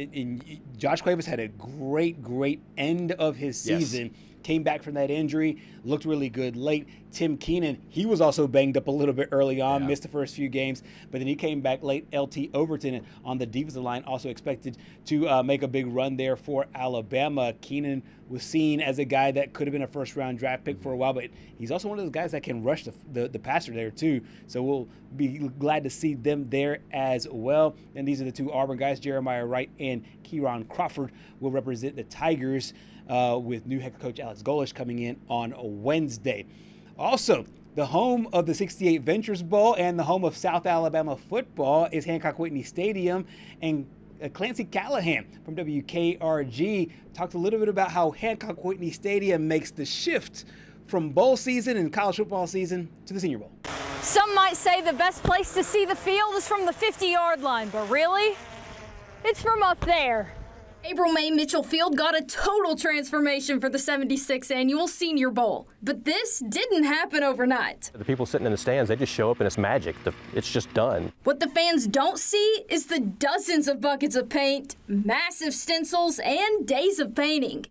Josh Cuevas had a great end of his season. Came back from that injury, looked really good late. Tim Keenan, he was also banged up a little bit early on, missed the first few games, but then he came back late. LT Overton on the defensive line also expected to make a big run there for Alabama. Keenan was seen as a guy that could have been a first-round draft pick for a while, but he's also one of those guys that can rush the passer there too, so we'll be glad to see them there as well. And these are the 2 Auburn guys, Jeremiah Wright and Kieron Crawford, will represent the Tigers, with new head coach Alex Golish coming in on Wednesday. Also, the home of the 68 Ventures Bowl and the home of South Alabama football is Hancock Whitney Stadium. And Clancy Callahan from WKRG talked a little bit about how Hancock Whitney Stadium makes the shift from bowl season and college football season to the Senior Bowl. Some might say the best place to see the field is from the 50-yard line, but really, it's from up there. April May Mitchell Field got a total transformation for the 76th Annual Senior Bowl. But this didn't happen overnight. The people sitting in the stands, they just show up and it's magic. It's just done. What the fans don't see is the dozens of buckets of paint, massive stencils, and days of painting.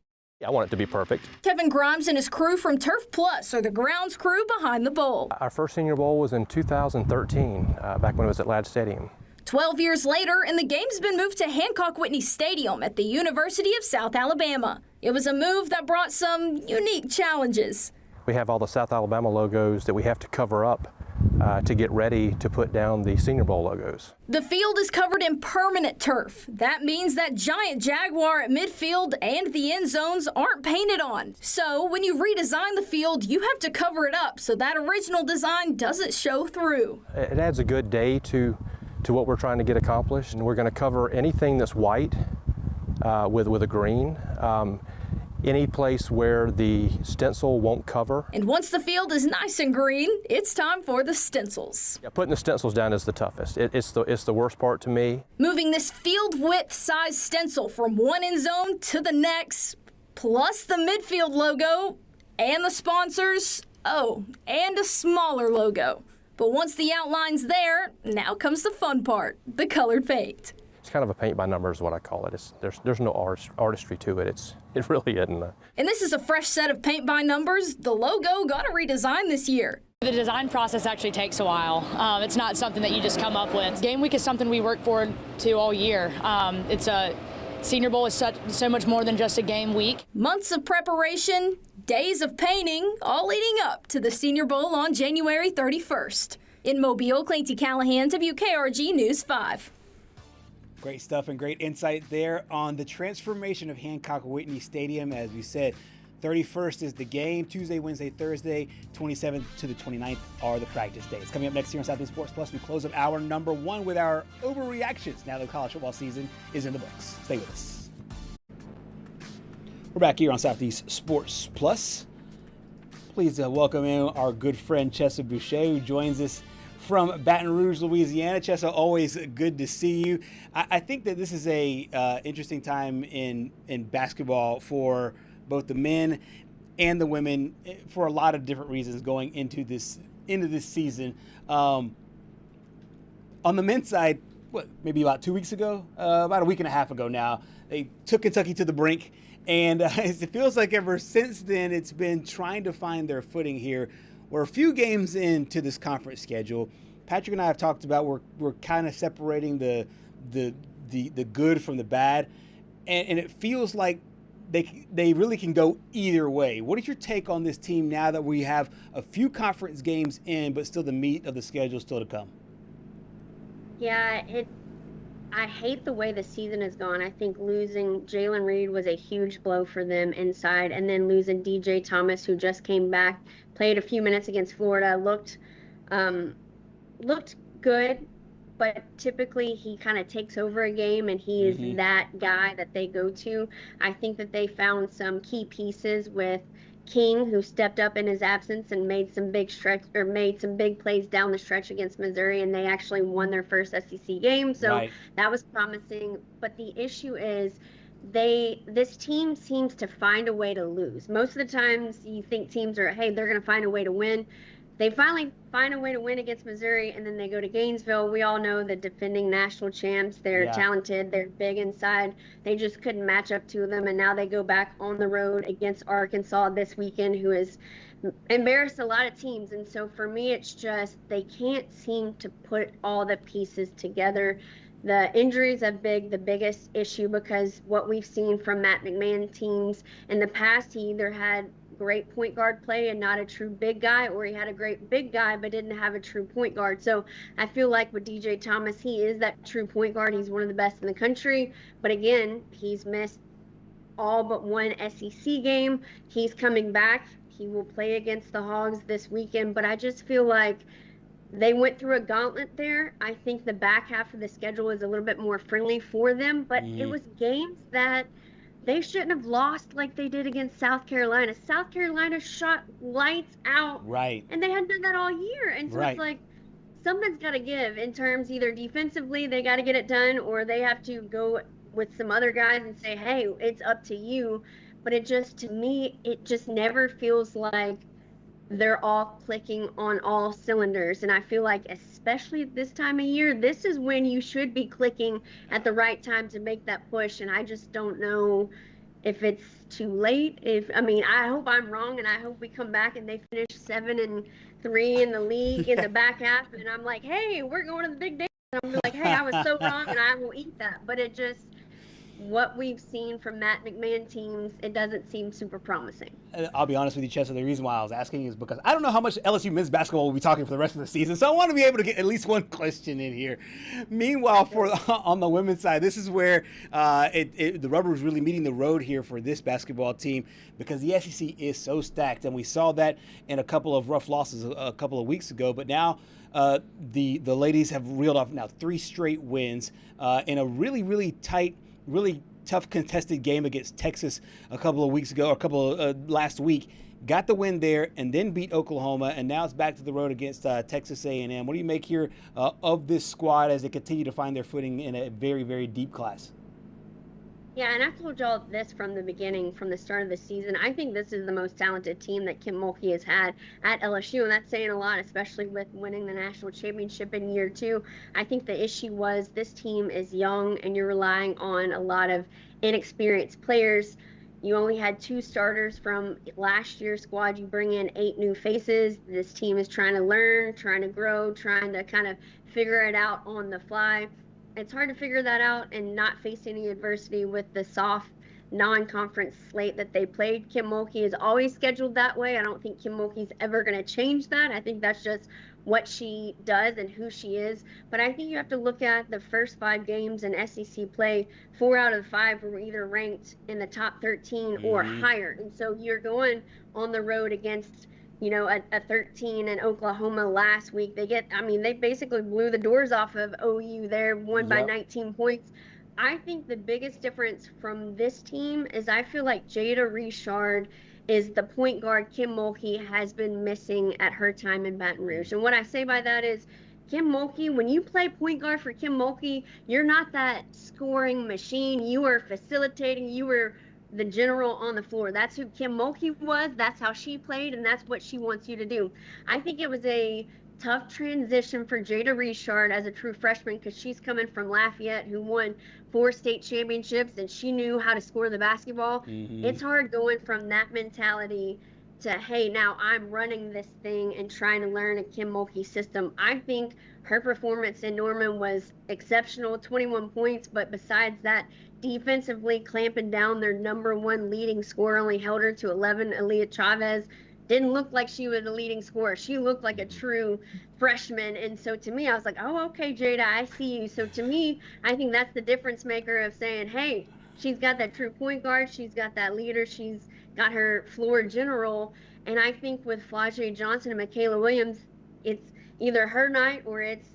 I want it to be perfect. Kevin Grimes and his crew from Turf Plus are the grounds crew behind the bowl. Our first Senior Bowl was in 2013, back when it was at Ladd Stadium. 12 years later, and the game's been moved to Hancock Whitney Stadium at the University of South Alabama. It was a move that brought some unique challenges. We have all the South Alabama logos that we have to cover up to get ready to put down the Senior Bowl logos. The field is covered in permanent turf. That means that giant jaguar at midfield and the end zones aren't painted on. So when you redesign the field, you have to cover it up so that original design doesn't show through. It adds a good day to what we're trying to get accomplished, and we're going to cover anything that's white with a green. Any place where the stencil won't cover. And once the field is nice and green, it's time for the stencils. Yeah, putting the stencils down is the toughest. It's the worst part to me. Moving this field width size stencil from one end zone to the next, plus the midfield logo and the sponsors, oh, and a smaller logo. But once the outline's there, now comes the fun part, the colored paint. It's kind of a paint by numbers is what I call it. There's no artistry to it. It really isn't. And this is a fresh set of paint by numbers. The logo got a redesign this year. The design process actually takes a while. It's not something that you just come up with. Game week is something we work forward to all year. Senior Bowl is so much more than just a game week. Months of preparation, days of painting, all leading up to the Senior Bowl on January 31st. In Mobile, Clancy Callahan, WKRG News 5. Great stuff and great insight there on the transformation of Hancock Whitney Stadium. As we said, 31st is the game. Tuesday, Wednesday, Thursday, 27th to the 29th are the practice days. Coming up next here on Southeast Sports Plus, we close up hour number 1 with our overreactions now that the college football season is in the books. Stay with us. We're back here on Southeast Sports Plus. Please welcome in our good friend Chessa Boucher, who joins us from Baton Rouge, Louisiana. Chessa, always good to see you. I think that this is a interesting time in basketball for both the men and the women for a lot of different reasons going into this season. On the men's side, maybe about 2 weeks ago, about a week and a half ago now, they took Kentucky to the brink. And it feels like ever since then, it's been trying to find their footing here. We're a few games into this conference schedule. Patrick and I have talked about we're kind of separating the good from the bad, and it feels like they really can go either way. What is your take on this team now that we have a few conference games in, but still the meat of the schedule still to come? Yeah, I hate the way the season has gone. I think losing Jalen Reed was a huge blow for them inside, and then losing DJ Thomas, who just came back, played a few minutes against Florida, looked good, but typically he kind of takes over a game, and he is that guy that they go to. I think that they found some key pieces with King, who stepped up in his absence and made some big plays down the stretch against Missouri, and they actually won their first SEC game. So that was promising. But the issue is this team seems to find a way to lose. Most of the times you think teams are, hey, they're going to find a way to win. They finally find a way to win against Missouri, and then they go to Gainesville. We all know the defending national champs. They're talented. They're big inside. They just couldn't match up to them, and now they go back on the road against Arkansas this weekend, who has embarrassed a lot of teams. And so for me, it's just they can't seem to put all the pieces together. The injuries are the biggest issue, because what we've seen from Matt McMahon teams in the past, he either had great point guard play and not a true big guy, or he had a great big guy but didn't have a true point guard. So I feel like with DJ Thomas, he is that true point guard. He's one of the best in the country, but again, he's missed all but one SEC game. He's coming back. He will play against the Hogs this weekend, but I just feel like they went through a gauntlet there. I think the back half of the schedule is a little bit more friendly for them, but it was games that they shouldn't have lost like they did against South Carolina. South Carolina shot lights out. Right. And they hadn't done that all year. And so it's like something's got to give in terms either defensively, they got to get it done, or they have to go with some other guys and say, hey, it's up to you. But it just, to me, it just never feels like they're all clicking on all cylinders. And I feel like, especially this time of year, this is when you should be clicking at the right time to make that push. And I just don't know if it's too late. I hope I'm wrong, and I hope we come back and they finish 7-3 in the league in the back half. And I'm like, hey, we're going to the big day. And I'm like, hey, I was so wrong, and I will eat that. But it just, what we've seen from Matt McMahon teams, it doesn't seem super promising. I'll be honest with you, Chester, the reason why I was asking is because I don't know how much LSU men's basketball will be talking for the rest of the season, so I want to be able to get at least one question in here. Meanwhile, on the women's side, this is where the rubber is really meeting the road here for this basketball team, because the SEC is so stacked, and we saw that in a couple of rough losses a couple of weeks ago, but now the ladies have reeled off now 3 straight wins in a really, really tight, really tough contested game against Texas a couple of weeks ago, or last week. Got the win there and then beat Oklahoma, and now it's back to the road against Texas A&M. What do you make here of this squad as they continue to find their footing in a very, very deep class? Yeah, and I told y'all this from the beginning, from the start of the season. I think this is the most talented team that Kim Mulkey has had at LSU, and that's saying a lot, especially with winning the national championship in year 2. I think the issue was this team is young, and you're relying on a lot of inexperienced players. You only had 2 starters from last year's squad. You bring in 8 new faces. This team is trying to learn, trying to grow, trying to kind of figure it out on the fly. It's hard to figure that out and not face any adversity with the soft non-conference slate that they played. Kim Mulkey is always scheduled that way. I don't think Kim Mulkey's ever going to change that. I think that's just what she does and who she is. But I think you have to look at the first 5 games in SEC play. 4 out of the 5 were either ranked in the top 13 or higher. And so you're going on the road against, you know, a 13 in Oklahoma last week. They basically blew the doors off of OU there, won by 19 points. I think the biggest difference from this team is I feel like Jada Richard is the point guard Kim Mulkey has been missing at her time in Baton Rouge. And what I say by that is, Kim Mulkey, when you play point guard for Kim Mulkey, you're not that scoring machine. You are facilitating. You were the general on the floor. That's who Kim Mulkey was. That's how she played, and that's what she wants you to do. I think it was a tough transition for Jada Richard as a true freshman, because she's coming from Lafayette, who won 4 state championships, and she knew how to score the basketball. It's hard going from that mentality to, hey, now I'm running this thing and trying to learn a Kim Mulkey system. I think her performance in Norman was exceptional, 21 points, but besides that, defensively clamping down their #1 leading scorer, only held her to 11. Aaliyah Chavez didn't look like she was a leading scorer. She looked like a true freshman. And so to me, I was like, oh, okay, Jada, I see you. So to me, I think that's the difference maker of saying, hey, she's got that true point guard. She's got that leader. She's got her floor general. And I think with Flau'jae Johnson and Michaela Williams, it's either her night or it's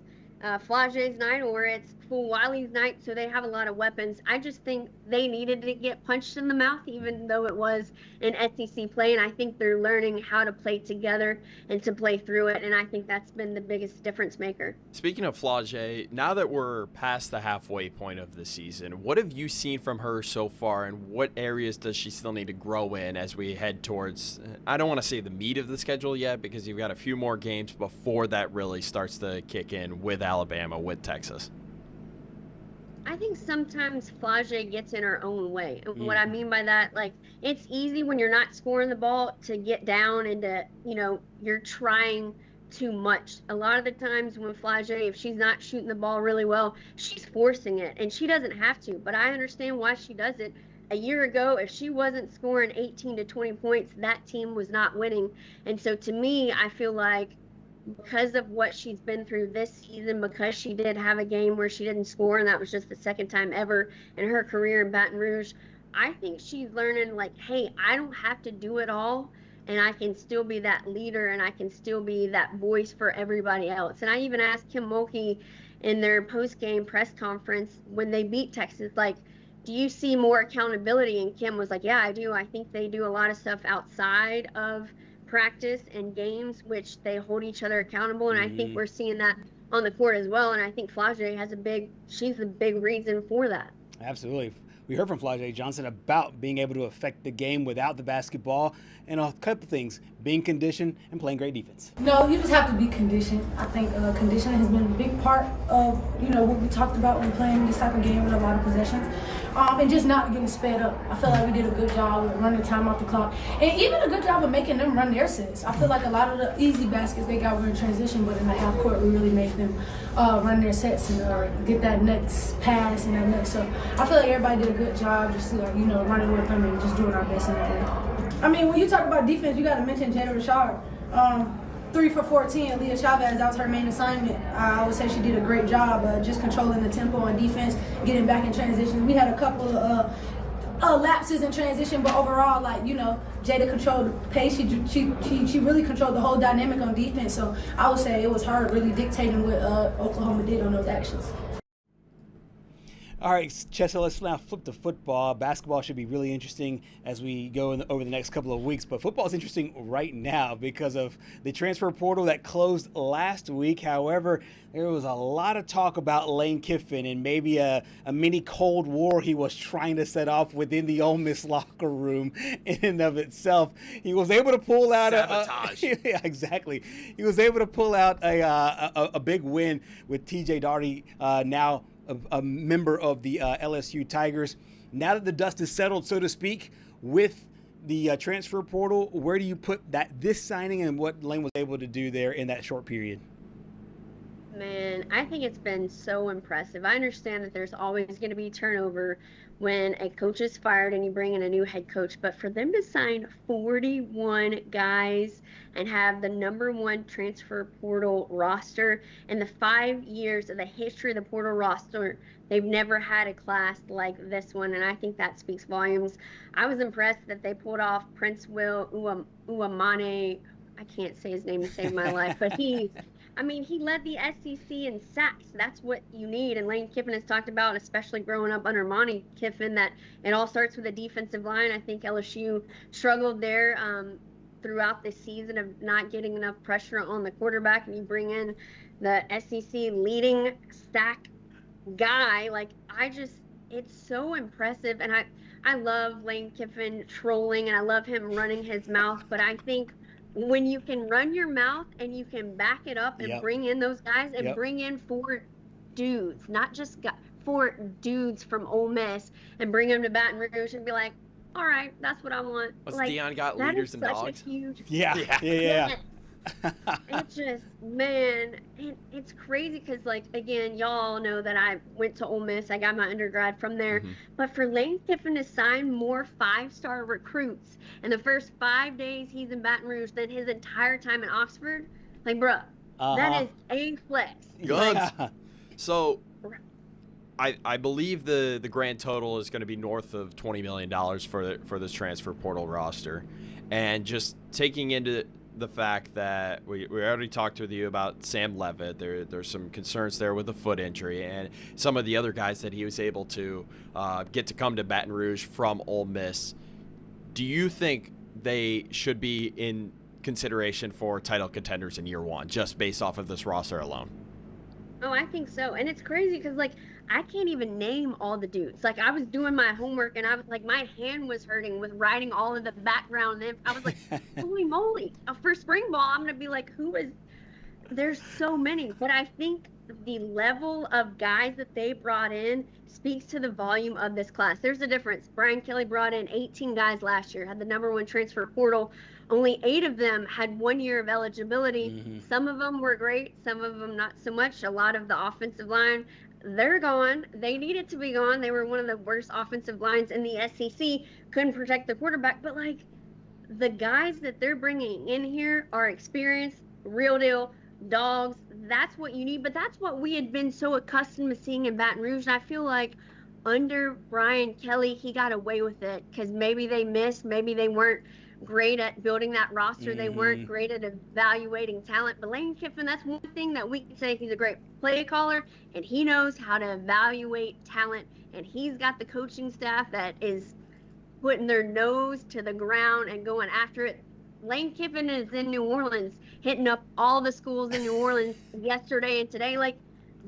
Flau'jae's night or it's Wiley's night, so they have a lot of weapons. I just think they needed to get punched in the mouth, even though it was an SEC play, and I think they're learning how to play together and to play through it, and I think that's been the biggest difference maker. Speaking of Flau'jae, now that we're past the halfway point of the season, what have you seen from her so far, and what areas does she still need to grow in as we head towards, I don't want to say the meat of the schedule yet, because you've got a few more games before that really starts to kick in with Alabama, with Texas? I think sometimes Flau'jae gets in her own way. And what I mean by that, like, it's easy when you're not scoring the ball to get down and to, you know, you're trying too much. A lot of the times when Flau'jae, if she's not shooting the ball really well, she's forcing it, and she doesn't have to. But I understand why she does it. A year ago, if she wasn't scoring 18 to 20 points, that team was not winning. And so to me, I feel like because of what she's been through this season, because she did have a game where she didn't score, and that was just the second time ever in her career in Baton Rouge, I think she's learning, like, hey, I don't have to do it all, and I can still be that leader, and I can still be that voice for everybody else. And I even asked Kim Mulkey in their post-game press conference when they beat Texas, like, do you see more accountability? And Kim was like, yeah, I do. I think they do a lot of stuff outside of practice and games, which they hold each other accountable, and I think we're seeing that on the court as well. And I think Flau'jae she's a big reason for that. Absolutely. We heard from Flau'jae Johnson about being able to affect the game without the basketball, and a couple things: being conditioned and playing great defense. No, you just have to be conditioned. I think conditioning has been a big part of, you know, what we talked about when playing this type of game with a lot of possessions. And just not getting sped up. I feel like we did a good job with running time off the clock, and even a good job of making them run their sets. I feel like a lot of the easy baskets they got were in transition, but in the half court we really made them run their sets and get that next pass and that next. So I feel like everybody did a good job, just you know, running with them and just doing our best in that way. I mean, when you talk about defense, you got to mention Jada Richard. 3 for 14, Aaliyah Chavez, that was her main assignment. I would say she did a great job just controlling the tempo on defense, getting back in transition. We had a couple of lapses in transition, but overall, like, you know, Jada controlled the pace. She really controlled the whole dynamic on defense. So I would say it was her really dictating what Oklahoma did on those actions. All right, Chessa, let's now flip to football. Basketball should be really interesting as we go over the next couple of weeks. But football is interesting right now because of the transfer portal that closed last week. However, there was a lot of talk about Lane Kiffin and maybe a mini Cold War he was trying to set off within the Ole Miss locker room in and of itself. He was able to pull out sabotage. Yeah, exactly. He was able to pull out a big win with TJ Daugherty, now a member of the LSU Tigers. Now that the dust is settled, so to speak, with the transfer portal, where do you put this signing and what Lane was able to do there in that short period? Man, I think it's been so impressive. I understand that there's always going to be turnover when a coach is fired and you bring in a new head coach, but for them to sign 41 guys and have the #1 transfer portal roster in the 5 years of the history of the portal roster, they've never had a class like this one, and I think that speaks volumes. I was impressed that they pulled off Prince Will Uamane. I can't say his name to save my life, but he led the SEC in sacks. That's what you need. And Lane Kiffin has talked about, especially growing up under Monty Kiffin, that it all starts with a defensive line. I think LSU struggled there throughout the season of not getting enough pressure on the quarterback. And you bring in the SEC leading sack guy. It's so impressive. And I love Lane Kiffin trolling, and I love him running his mouth. But I think when you can run your mouth and you can back it up and bring in those guys and bring in 4 dudes, not just 4 dudes from Ole Miss, and bring them to Baton Rouge and be like, all right, that's what I want. What's Deion got, leaders and dogs? Yeah. It's just, man, it's crazy because, again, y'all know that I went to Ole Miss. I got my undergrad from there. Mm-hmm. But for Lane Kiffin to sign more 5-star recruits in the first 5 days he's in Baton Rouge than his entire time in Oxford, bruh, that is a flex. Good. So I believe the grand total is going to be north of $20 million for this transfer portal roster. And just taking into the fact that we already talked with you about Sam Levitt. There's some concerns there with the foot injury and some of the other guys that he was able to get to come to Baton Rouge from Ole Miss. Do you think they should be in consideration for title contenders in year 1, just based off of this roster alone? Oh, I think so. And it's crazy because, I can't even name all the dudes. I was doing my homework and I was my hand was hurting with writing all of the background. And I was like, holy moly, for spring ball, I'm going to be who is, there's so many. But I think the level of guys that they brought in speaks to the volume of this class. There's a difference. Brian Kelly brought in 18 guys last year, had the #1 transfer portal. Only 8 of them had 1 year of eligibility. Mm-hmm. Some of them were great, some of them not so much. A lot of the offensive line, they're gone. They needed to be gone. They were one of the worst offensive lines in the SEC. Couldn't protect the quarterback. But, the guys that they're bringing in here are experienced, real deal, dogs. That's what you need. But that's what we had been so accustomed to seeing in Baton Rouge. And I feel like under Brian Kelly, he got away with it because maybe they missed. Maybe they weren't great at building that roster. Mm-hmm. They weren't great at evaluating talent. But Lane Kiffin, that's one thing that we can say. He's a great play caller, and he knows how to evaluate talent. And he's got the coaching staff that is putting their nose to the ground and going after it. Lane Kiffin is in New Orleans, hitting up all the schools in New Orleans yesterday and today.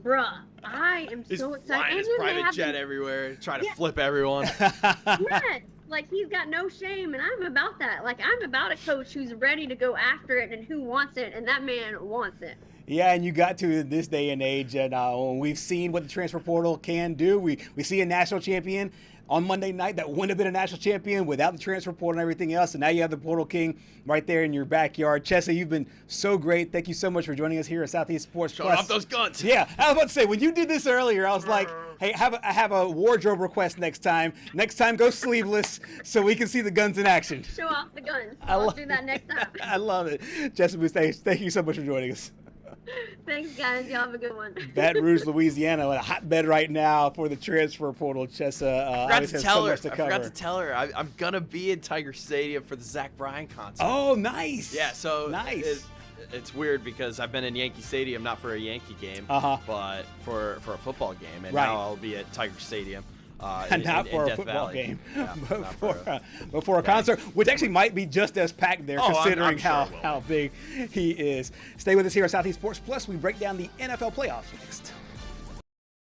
Bruh, I am so excited. Flying his private jet everywhere, trying to flip everyone. Yes. He's got no shame, and I'm about that. I'm about a coach who's ready to go after it and who wants it, and that man wants it. Yeah, and you got to this day and age, and we've seen what the transfer portal can do. We see a national champion on Monday night that wouldn't have been a national champion without the transfer portal and everything else, and now you have the portal king right there in your backyard. Chessa, you've been so great. Thank you so much for joining us here at Southeast Sports Showing off those guns. Yeah, I was about to say, when you did this earlier, I was like, hey, I have a wardrobe request next time. Next time, go sleeveless so we can see the guns in action. Show off the guns. I'll do that next time. I love it. Chessa Bousteille, thank you so much for joining us. Thanks, guys. Y'all have a good one. Baton Rouge, Louisiana, a hotbed right now for the transfer portal. Chessa, I forgot to tell her. I'm going to be in Tiger Stadium for the Zach Bryan concert. Oh, nice. Yeah, so nice. it's weird because I've been in Yankee Stadium, not for a Yankee game, but for a football game, and now I'll be at Tiger Stadium. Not for a football game, but for a Okay. concert, which actually might be just as packed there, considering I'm sure it will. how big he is. Stay with us here at Southeast Sports Plus. We break down the NFL playoffs next.